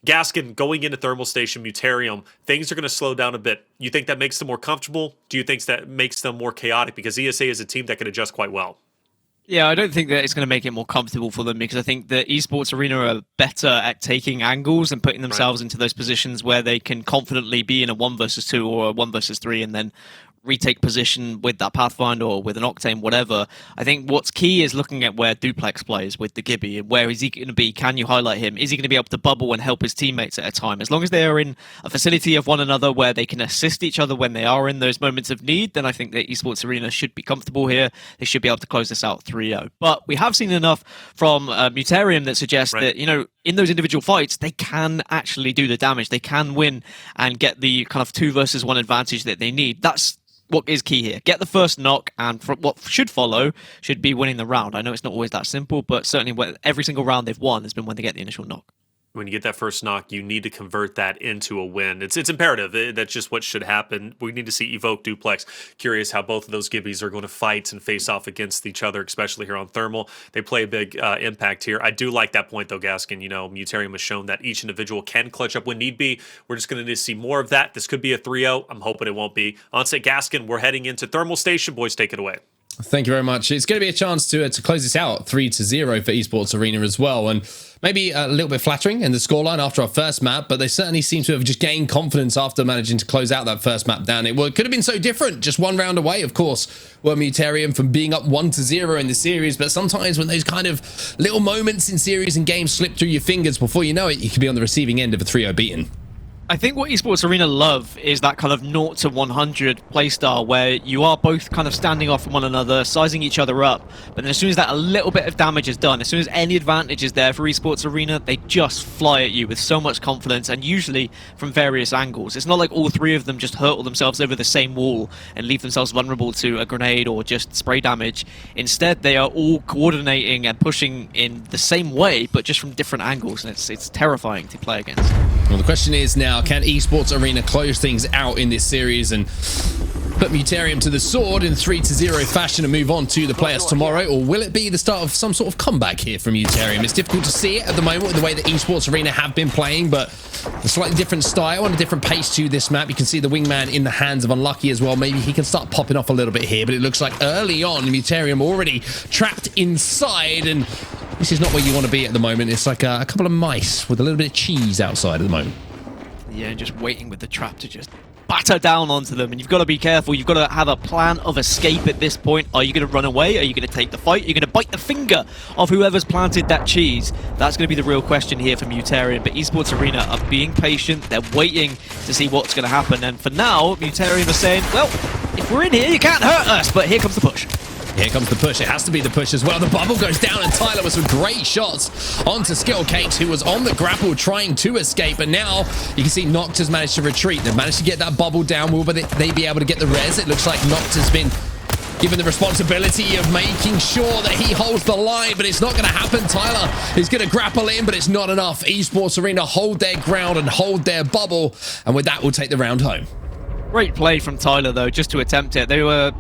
Gaskin going into Thermal Station, Mutariuum, things are going to slow down a bit. You think that makes them more comfortable? Do you think that makes them more chaotic? Because ESA is a team that can adjust quite well. Yeah, I don't think that it's going to make it more comfortable for them, because I think the Esports Arena are better at taking angles and putting themselves into those positions where they can confidently be in a 1 versus 2 or a 1 versus 3 and then retake position with that Pathfinder or with an Octane, whatever. I think what's key is looking at where Duplex plays with the Gibby. Where is he going to be? Can you highlight him? Is he going to be able to bubble and help his teammates at a time? As long as they are in a facility of one another where they can assist each other when they are in those moments of need, then I think that Esports Arena should be comfortable here. They should be able to close this out 3-0. But we have seen enough from Mutariuum that suggests that, you know, in those individual fights, they can actually do the damage. They can win and get the kind of 2 versus 1 advantage that they need. That's what is key here. Get the first knock, and what should follow should be winning the round. I know it's not always that simple, but certainly every single round they've won has been when they get the initial knock. When you get that first knock, you need to convert that into a win. It's imperative. That's just what should happen. We need to see Evoke Duplex. Curious how both of those Gibbies are going to fight and face off against each other, especially here on Thermal. They play a big impact here. I do like that point, though, Gaskin. You know, Mutariuum has shown that each individual can clutch up when need be. We're just going to need to see more of that. This could be a 3-0. I'm hoping it won't be. Onset, Gaskin, we're heading into Thermal Station. Boys, take it away. Thank you very much. It's going to be a chance to close this out 3-0 for Esports Arena as well. And maybe a little bit flattering in the scoreline after our first map, but they certainly seem to have just gained confidence after managing to close out that first map down. It could have been so different, just one round away, of course, were Mutariuum from being up 1-0 in the series. But sometimes when those kind of little moments in series and games slip through your fingers, before you know it, you could be on the receiving end of a 3-0 beaten. I think what Esports Arena love is that kind of 0 to 100 playstyle where you are both kind of standing off from one another, sizing each other up, but then as soon as that a little bit of damage is done, as soon as any advantage is there for Esports Arena, they just fly at you with so much confidence, and usually from various angles. It's not like all 3 of them just hurtle themselves over the same wall and leave themselves vulnerable to a grenade or just spray damage. Instead, they are all coordinating and pushing in the same way, but just from different angles, and it's terrifying to play against. Well, the question is now, now. Can Esports Arena close things out in this series and put Mutarium to the sword in 3-0 fashion and move on to the players tomorrow? Or will it be the start of some sort of comeback here from Mutarium? It's difficult to see it at the moment with the way that Esports Arena have been playing, but a slightly different style and a different pace to this map. You can see the wingman in the hands of Unlucky as well. Maybe he can start popping off a little bit here, but it looks like early on Mutarium already trapped inside, and this is not where you want to be at the moment. It's like a couple of mice with a little bit of cheese outside at the moment. Yeah, and just waiting with the trap to just batter down onto them, and you've got to be careful. You've got to have a plan of escape at this point. Are you going to run away? Are you going to take the fight? Are you going to bite the finger of whoever's planted that cheese? That's going to be the real question here for Mutarium, but Esports Arena are being patient. They're waiting to see what's going to happen, and for now, Mutarium are saying, well, if we're in here, you can't hurt us, but here comes the push. Here comes the push. It has to be the push as well. The bubble goes down, and Tyler with some great shots onto Skill Cakes, who was on the grapple trying to escape. And now you can see Noct has managed to retreat. They've managed to get that bubble down. Will they be able to get the res? It looks like Noct has been given the responsibility of making sure that he holds the line, but it's not going to happen. Tyler is going to grapple in, but it's not enough. Esports Arena hold their ground and hold their bubble, and with that, we'll take the round home. Great play from Tyler, though, just to attempt it. They were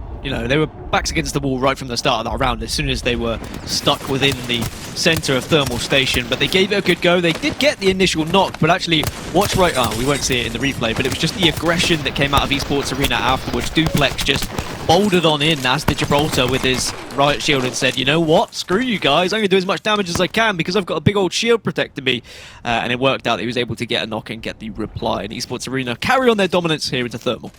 backs against the wall right from the start of that round as soon as they were stuck within the center of Thermal Station, but they gave it a good go. They did get the initial knock, but actually, watch right... Oh, we won't see it in the replay, but it was just the aggression that came out of Esports Arena afterwards. Duplex just bouldered on in as did Gibraltar with his riot shield and said, you know what, screw you guys, I'm going to do as much damage as I can because I've got a big old shield protecting me. And it worked out. He was able to get a knock and get the reply, and Esports Arena carry on their dominance here into Thermal.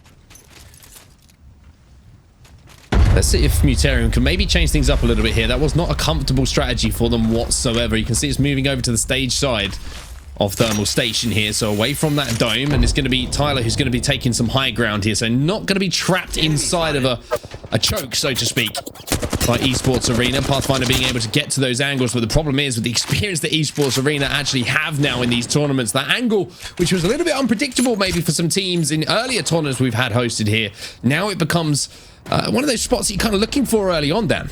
Let's see if Mutarium can maybe change things up a little bit here. That was not a comfortable strategy for them whatsoever. You can see it's moving over to the stage side of Thermal Station here, so away from that dome, and it's going to be Tyler who's going to be taking some high ground here, so not going to be trapped inside of a choke, so to speak, by Esports Arena. Pathfinder being able to get to those angles, but the problem is with the experience that Esports Arena actually have now in these tournaments, that angle, which was a little bit unpredictable maybe for some teams in earlier tournaments we've had hosted here, now it becomes one of those spots that you're kind of looking for early on, Dan.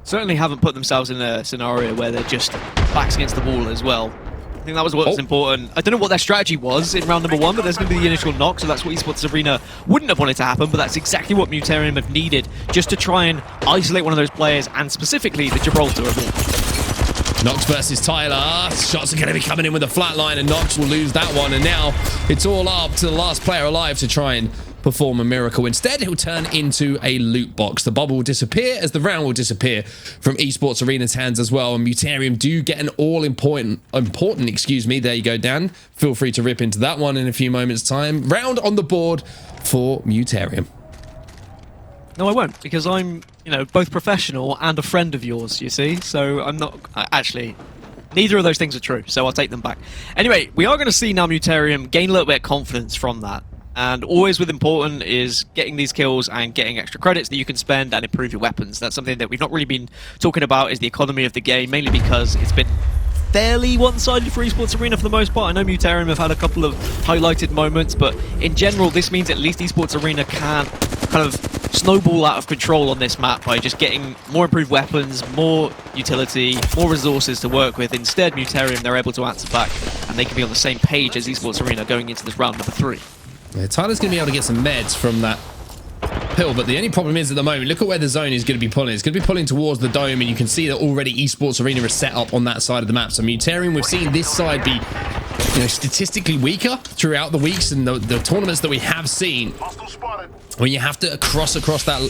Certainly haven't put themselves in a scenario where they're just backs against the wall as well. I think that was what was important. I don't know what their strategy was in round number one, but there's going to be the initial knock, so that's what Esports Arena wouldn't have wanted to happen, but that's exactly what Mutarium have needed, just to try and isolate one of those players, and specifically the Gibraltar of all. Noct versus Tyler. Shots are going to be coming in with a flat line, and Noct will lose that one, and now it's all up to the last player alive to try and perform a miracle. Instead, he'll turn into a loot box. The bubble will disappear as the round will disappear from Esports Arena's hands as well, and Mutarium do get an all-important, there you go, Dan. Feel free to rip into that one in a few moments' time. Round on the board for Mutarium. No, I won't, because I'm, both professional and a friend of yours, you see, so I'm not... Actually, neither of those things are true, so I'll take them back. Anyway, we are going to see now Mutarium gain a little bit of confidence from that. And always with important is getting these kills and getting extra credits that you can spend and improve your weapons. That's something that we've not really been talking about, is the economy of the game, mainly because it's been fairly one-sided for Esports Arena for the most part. I know Mutarium have had a couple of highlighted moments, but in general this means at least Esports Arena can kind of snowball out of control on this map by just getting more improved weapons, more utility, more resources to work with. Instead, Mutarium, they're able to answer back, and they can be on the same page as Esports Arena going into this round number 3. Yeah, Tyler's going to be able to get some meds from that pill, but the only problem is at the moment, look at where the zone is going to be pulling. It's going to be pulling towards the dome, and you can see that already Esports Arena is set up on that side of the map. So Mutarium, we've seen this side be statistically weaker throughout the weeks and the tournaments that we have seen, when you have to cross across that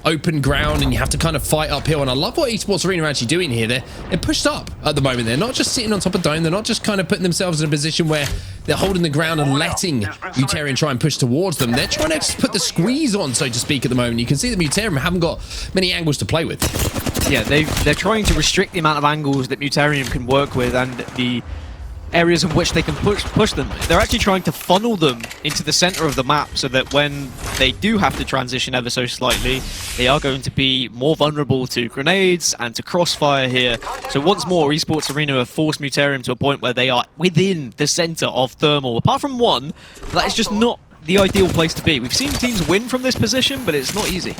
open ground and you have to kind of fight uphill. And I love what Esports Arena are actually doing here. They're pushed up at the moment. They're not just sitting on top of dome. They're not just kind of putting themselves in a position where they're holding the ground and letting Mutarium try and push towards them. They're trying to put the squeeze on, so to speak, at the moment. You can see that Mutarium haven't got many angles to play with. Yeah, they're trying to restrict the amount of angles that Mutarium can work with and the areas in which they can push them. They're actually trying to funnel them into the center of the map so that when they do have to transition ever so slightly, they are going to be more vulnerable to grenades and to crossfire here. So once more, Esports Arena have forced Mutarium to a point where they are within the center of Thermal. Apart from one, that is just not the ideal place to be. We've seen teams win from this position, but it's not easy.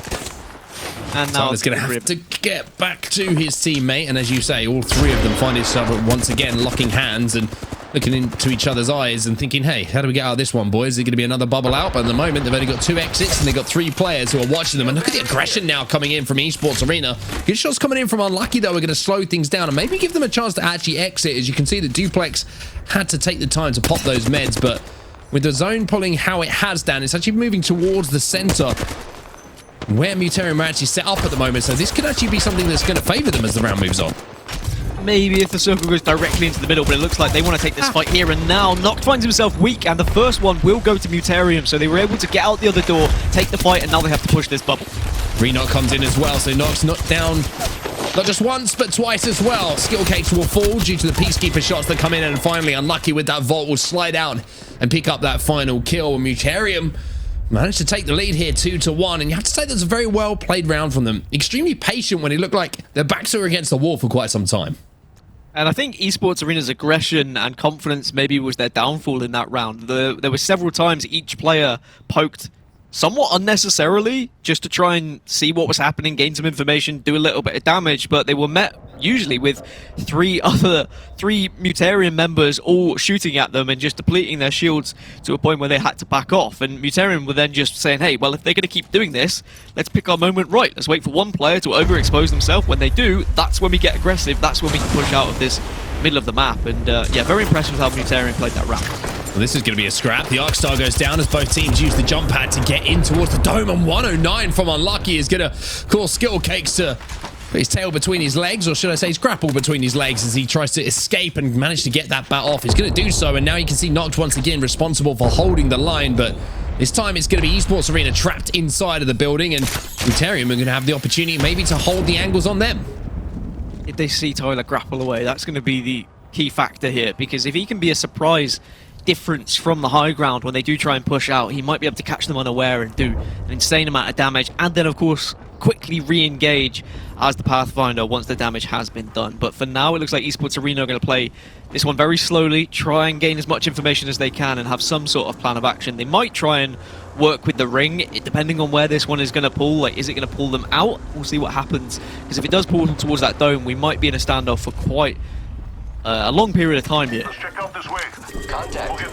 And now Tyler's going to have to get back to his teammate, and as you say, all three of them find each other once again locking hands, and looking into each other's eyes and thinking, hey, how do we get out of this one, boys? Is it going to be another bubble out? But at the moment, they've only got 2 exits and they've got 3 players who are watching them. And look at the aggression now coming in from Esports Arena. Good shots coming in from Unlucky, though, are going to slow things down and maybe give them a chance to actually exit. As you can see, the Duplex had to take the time to pop those meds, but with the zone pulling how it has, Dan, it's actually moving towards the center where Mutariuum are actually set up at the moment. So this could actually be something that's going to favor them as the round moves on. Maybe if the circle goes directly into the middle, but it looks like they want to take this fight here and now. Noct finds himself weak, and the first one will go to Mutariuum, so they were able to get out the other door, take the fight, and now they have to push this bubble. Renock comes in as well, so Noct's knocked down not just once, but twice as well. Skill Cakes will fall due to the Peacekeeper shots that come in, and finally, Unlucky with that Vault will slide out and pick up that final kill. Mutariuum managed to take the lead here 2-1, and you have to say that's a very well played round from them. Extremely patient when it looked like their backs were against the wall for quite some time. And I think Esports Arena's aggression and confidence maybe was their downfall in that round. There were several times each player poked somewhat unnecessarily just to try and see what was happening, gain some information, do a little bit of damage, but they were met usually with 3 Mutarium members all shooting at them and just depleting their shields to a point where they had to back off. And Mutarium were then just saying, hey, well, if they're going to keep doing this, let's pick our moment right. Let's wait for one player to overexpose themselves. When they do, that's when we get aggressive. That's when we can push out of this middle of the map. And yeah, very impressed with how Mutarium played that round. Well, this is going to be a scrap. The Arcstar goes down as both teams use the jump pad to get in towards the dome, and 109 from Unlucky is going to cause Skittle Cakes to put his tail between his legs, or should I say his grapple between his legs, as he tries to escape and manage to get that bat off. He's going to do so, and now you can see Noct once again responsible for holding the line, but this time it's going to be Esports Arena trapped inside of the building, and Mutarium are going to have the opportunity maybe to hold the angles on them. If they see Tyler grapple away, that's going to be the key factor here, because if he can be a surprise difference from the high ground when they do try and push out, he might be able to catch them unaware and do an insane amount of damage, and then of course quickly re-engage as the Pathfinder once the damage has been done. But for now, it looks like Esports Arena are going to play this one very slowly, try and gain as much information as they can and have some sort of plan of action. They might try and work with the ring, depending on where this one is going to pull. Like, is it going to pull them out? We'll see what happens, because if it does pull them towards that dome, we might be in a standoff for quite a long period of time here.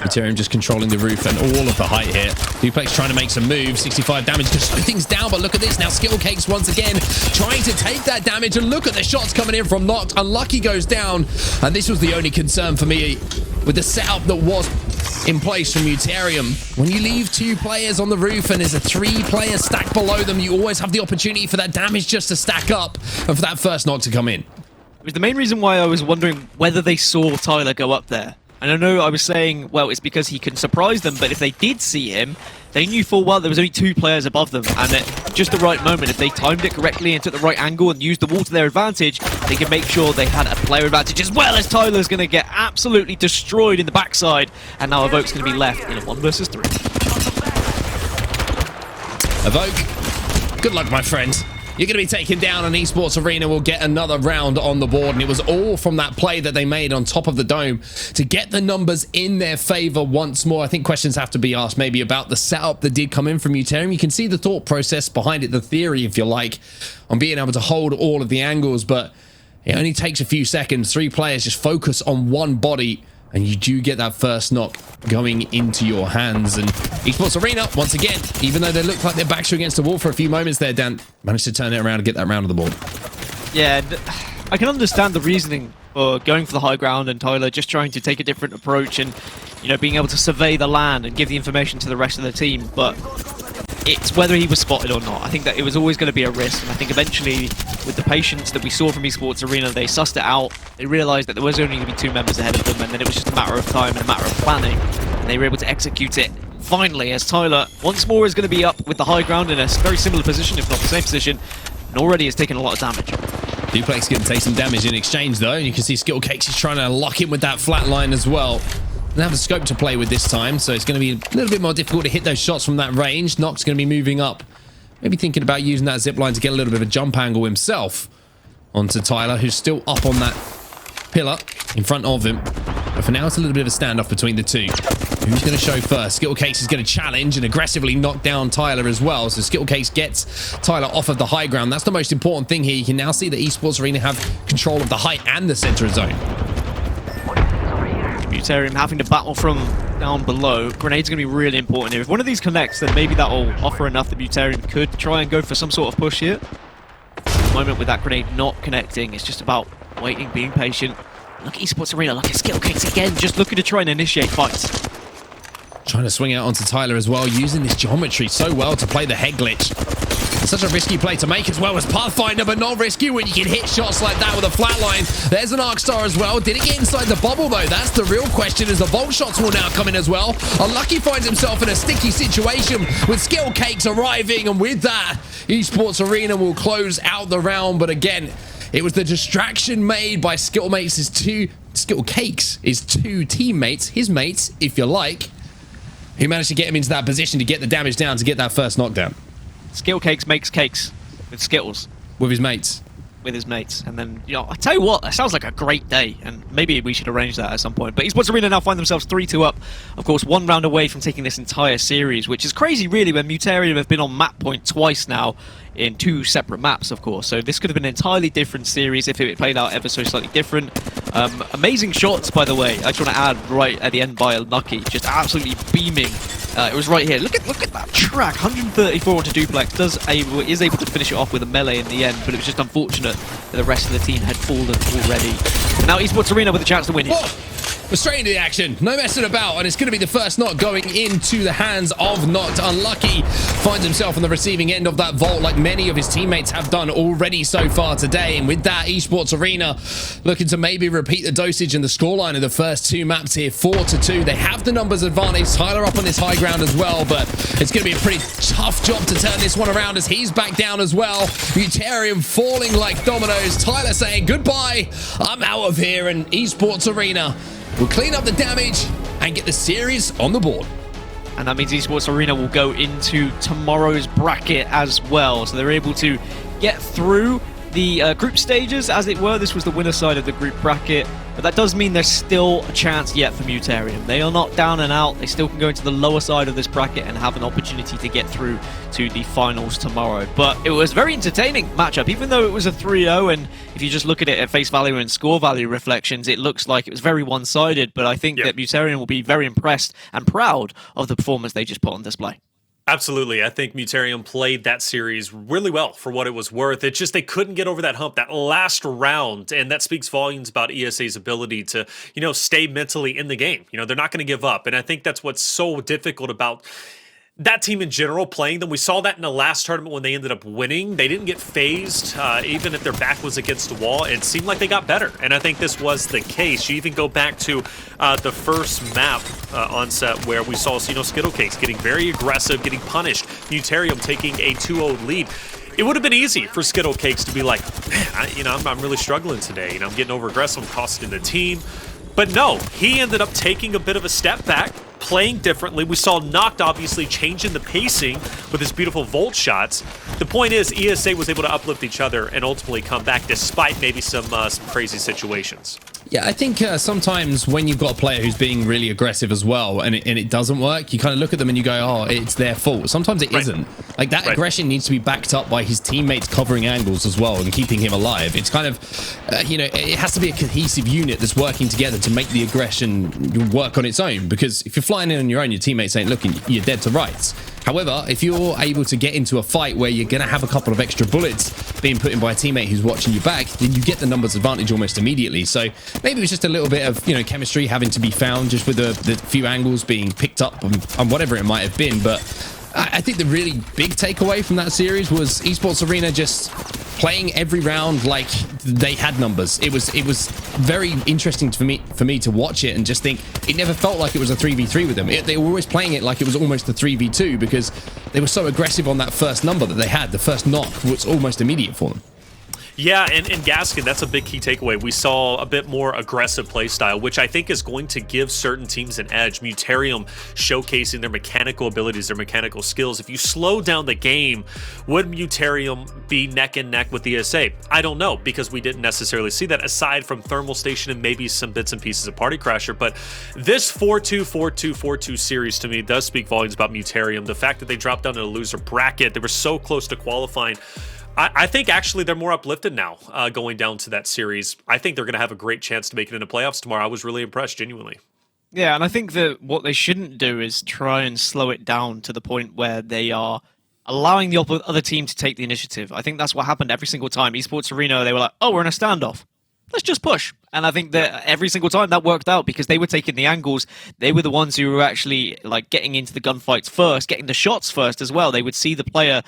Mutarium just controlling the roof and all of the height here. Duplex trying to make some moves. 65 damage to slow things down, but look at this now. Skittle Cakes once again trying to take that damage, and look at the shots coming in from Noct. Unlucky goes down, and this was the only concern for me with the setup that was in place from Mutarium. When you leave 2 players on the roof and there's a 3-player stack below them, you always have the opportunity for that damage just to stack up and for that first knock to come in. It was the main reason why I was wondering whether they saw Tyler go up there. And I know I was saying, well, it's because he can surprise them, but if they did see him, they knew full well there was only 2 players above them, and at just the right moment, if they timed it correctly and took the right angle and used the wall to their advantage, they could make sure they had a player advantage, as well as Tyler's going to get absolutely destroyed in the backside, and now Evoke's going to be left in a 1 versus 3. Evoke, good luck, my friend. You're going to be taken down, and Esports Arena will get another round on the board, and it was all from that play that they made on top of the dome to get the numbers in their favor once more. I think questions have to be asked maybe about the setup that did come in from Mutarium. You can see the thought process behind it, the theory, if you like, on being able to hold all of the angles, but it only takes a few seconds. 3 players just focus on one body, and you do get that first knock going into your hands. And Esports Arena, once again, even though they look like their backs are against the wall for a few moments there, Dan, managed to turn it around and get that round on the board. Yeah, I can understand the reasoning for going for the high ground and Tyler just trying to take a different approach and, you know, being able to survey the land and give the information to the rest of the team, but it's whether he was spotted or not. I think that it was always going to be a risk, and I think eventually, with the patience that we saw from Esports Arena, they sussed it out. They realised that there was only going to be 2 members ahead of them, and then it was just a matter of time and a matter of planning, and they were able to execute it finally, as Tyler once more is going to be up with the high ground in a very similar position, if not the same position, and already has taken a lot of damage. Duplex going to take some damage in exchange, though, and you can see Skittle Cakes is trying to lock in with that flat line as well. They have the scope to play with this time, so it's going to be a little bit more difficult to hit those shots from that range. Noct's going to be moving up, maybe thinking about using that zip line to get a little bit of a jump angle himself onto Tyler, who's still up on that pillar in front of him. But for now, it's a little bit of a standoff between the 2. Who's going to show first? Skittle Cakes is going to challenge and aggressively knock down Tyler as well. So Skittle Cakes gets Tyler off of the high ground. That's the most important thing here. You can now see that Esports Arena have control of the height and the center of zone. Mutariuum having to battle from down below. Grenade's going to be really important here. If one of these connects, then maybe that will offer enough that Mutariuum could try and go for some sort of push here. At the moment with that grenade not connecting, it's just about waiting, being patient. Look at Esports Arena, look at Skill Cakes again, just looking to try and initiate fights. Trying to swing out onto Tyler as well, using this geometry so well to play the head glitch. Such a risky play to make as well as Pathfinder, but not risky when you can hit shots like that with a flatline. There's an Arcstar as well. Did it get inside the bubble though? That's the real question, as the Volt shots will now come in as well. Unlucky finds himself in a sticky situation with Skill Cakes arriving, and with that, Esports Arena will close out the round. But again, it was the distraction made by Skill Cakes, his two teammates, his mates, if you like, who managed to get him into that position to get the damage down to get that first knockdown. Skill Cakes makes cakes with Skittles. With his mates. With his mates. And then, you know, I tell you what, that sounds like a great day. And maybe we should arrange that at some point. But Esports Arena now find themselves 3-2 up. Of course, 1 round away from taking this entire series, which is crazy, really, when Mutariuum have been on map point twice now in 2 separate maps, of course. So this could have been an entirely different series if it played out ever so slightly different. Amazing shots, by the way. I just want to add right at the end by Unlucky. Just absolutely beaming. It was right here. Look at that track. 134 onto Duplex. Is able to finish it off with a melee in the end, but it was just unfortunate that the rest of the team had fallen already. Now Esports Arena with a chance to win it. We're straight into the action. No messing about, and it's going to be the first knock going into the hands of Noct. Unlucky finds himself on the receiving end of that Volt, like many of his teammates have done already so far today. And with that, Esports Arena looking to maybe repeat the dosage in the scoreline of the first 2 maps here, 4-2. They have the numbers advantage. Tyler up on this high ground as well, but it's going to be a pretty tough job to turn this one around as he's back down as well. Mutariuum falling like dominoes. Tyler saying goodbye. I'm out of here, and Esports Arena will clean up the damage and get the series on the board. And that means Esports Arena will go into tomorrow's bracket as well. So they're able to get through the group stages, as it were. This was the winner side of the group bracket. But that does mean there's still a chance yet for Mutariuum. They are not down and out. They still can go into the lower side of this bracket and have an opportunity to get through to the finals tomorrow. But it was a very entertaining matchup, even though it was a 3-0. And if you just look at it at face value and score value reflections, it looks like it was very one-sided. But I think that Mutariuum will be very impressed and proud of the performance they just put on display. Absolutely. I think Mutariuum played that series really well for what it was worth. It's just they couldn't get over that hump, that last round, and that speaks volumes about ESA's ability to, stay mentally in the game. They're not going to give up, and I think that's what's so difficult about that team in general, playing them. We saw that in the last tournament when they ended up winning. They didn't get phased, even if their back was against the wall. It seemed like they got better, and I think this was the case. You even go back to the first map, Onset, where we saw Skittle Cakes getting very aggressive, getting punished, Mutariuum taking a 2-0 lead. It would have been easy for Skittle Cakes to be like, man, I'm really struggling today. I'm getting over aggressive, I'm costing the team. But no, he ended up taking a bit of a step back, playing differently. We saw Noct obviously changing the pacing with his beautiful Volt shots. The point is, ESA was able to uplift each other and ultimately come back despite maybe some crazy situations. Yeah, I think sometimes when you've got a player who's being really aggressive as well and it doesn't work, you kind of look at them and you go, oh, it's their fault. Sometimes it isn't. Like that aggression needs to be backed up by his teammates covering angles as well and keeping him alive. It's kind of, it has to be a cohesive unit that's working together to make the aggression work on its own. Because if you're flying in on your own, your teammates ain't looking, you're dead to rights. However, if you're able to get into a fight where you're going to have a couple of extra bullets being put in by a teammate who's watching you back, then you get the numbers advantage almost immediately. So maybe it was just a little bit of, chemistry having to be found just with the few angles being picked up and whatever it might have been. But I think the really big takeaway from that series was Esports Arena just playing every round like they had numbers. It was very interesting for me to watch it and just think it never felt like it was a 3v3 with them. They were always playing it like it was almost a 3v2 because they were so aggressive on that first number that they had. The first knock was almost immediate for them. Yeah, and Gaskin, that's a big key takeaway. We saw a bit more aggressive play style, which I think is going to give certain teams an edge. Mutariuum showcasing their mechanical abilities, their mechanical skills. If you slow down the game, would Mutariuum be neck and neck with ESA? I don't know, because we didn't necessarily see that aside from Thermal Station and maybe some bits and pieces of Party Crasher. But this 4-2, 4-2, 4-2 series to me does speak volumes about Mutariuum. The fact that they dropped down to a loser bracket, they were so close to qualifying. I think actually they're more uplifted now going down to that series. I think they're going to have a great chance to make it into playoffs tomorrow. I was really impressed, genuinely. Yeah, and I think that what they shouldn't do is try and slow it down to the point where they are allowing the other team to take the initiative. I think that's what happened every single time. Esports Arena, they were like, oh, we're in a standoff. Let's just push. And I think that every single time that worked out because they were taking the angles. They were the ones who were actually like getting into the gunfights first, getting the shots first as well. They would see the player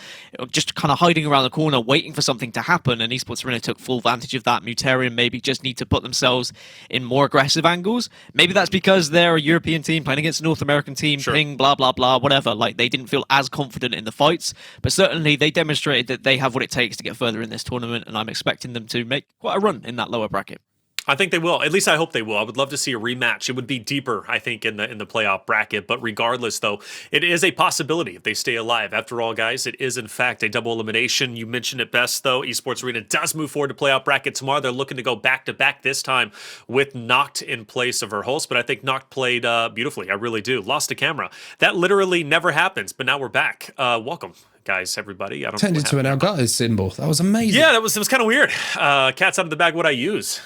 just kind of hiding around the corner, waiting for something to happen. And Esports Arena took full advantage of that. Mutariuum maybe just need to put themselves in more aggressive angles. Maybe that's because they're a European team playing against a North American team, ping, blah, blah, blah, whatever. Like they didn't feel as confident in the fights. But certainly they demonstrated that they have what it takes to get further in this tournament. And I'm expecting them to make quite a run in that lower bracket. I think they will. At least I hope they will. I would love to see a rematch. It would be deeper, I think, in the playoff bracket. But regardless, though, it is a possibility if they stay alive. After all, guys, it is in fact a double elimination. You mentioned it best, though. Esports Arena does move forward to playoff bracket tomorrow. They're looking to go back to back this time with Noct in place of her host. But I think Noct played beautifully. I really do. Lost to camera. That literally never happens. But now we're back. Welcome, guys, everybody. I don't turned know into an Elgato symbol. That was amazing. Yeah, it was kind of weird. Cat's out of the bag. What I use,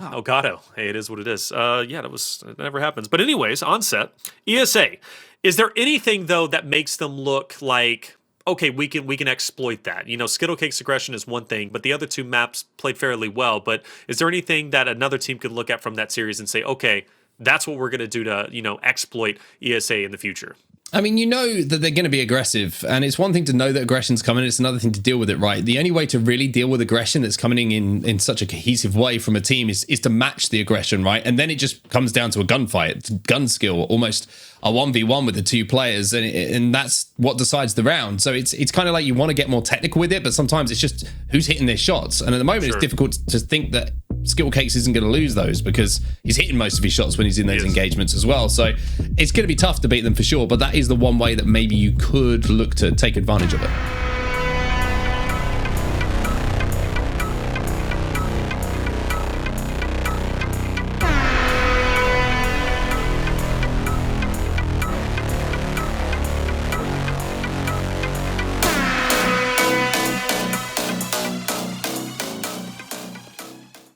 Elgato. Hey, it is what it is. It never happens. But anyways, Onset, ESA. Is there anything though that makes them look like okay? We can exploit that. Skittlecake's aggression is one thing, but the other two maps played fairly well. But is there anything that another team could look at from that series and say, okay, that's what we're going to do to exploit ESA in the future? I mean, you know that they're going to be aggressive, and it's one thing to know that aggression's coming, it's another thing to deal with it, right? The only way to really deal with aggression that's coming in such a cohesive way from a team is to match the aggression, right? And then it just comes down to a gunfight. It's gun skill, almost a 1v1 with the two players, and that's what decides the round. So it's kind of like you want to get more technical with it, but sometimes it's just who's hitting their shots. And at the moment, It's difficult to think that Skittlecakes isn't going to lose those because he's hitting most of his shots when he's in those engagements as well. So it's going to be tough to beat them for sure, but that is the one way that maybe you could look to take advantage of it.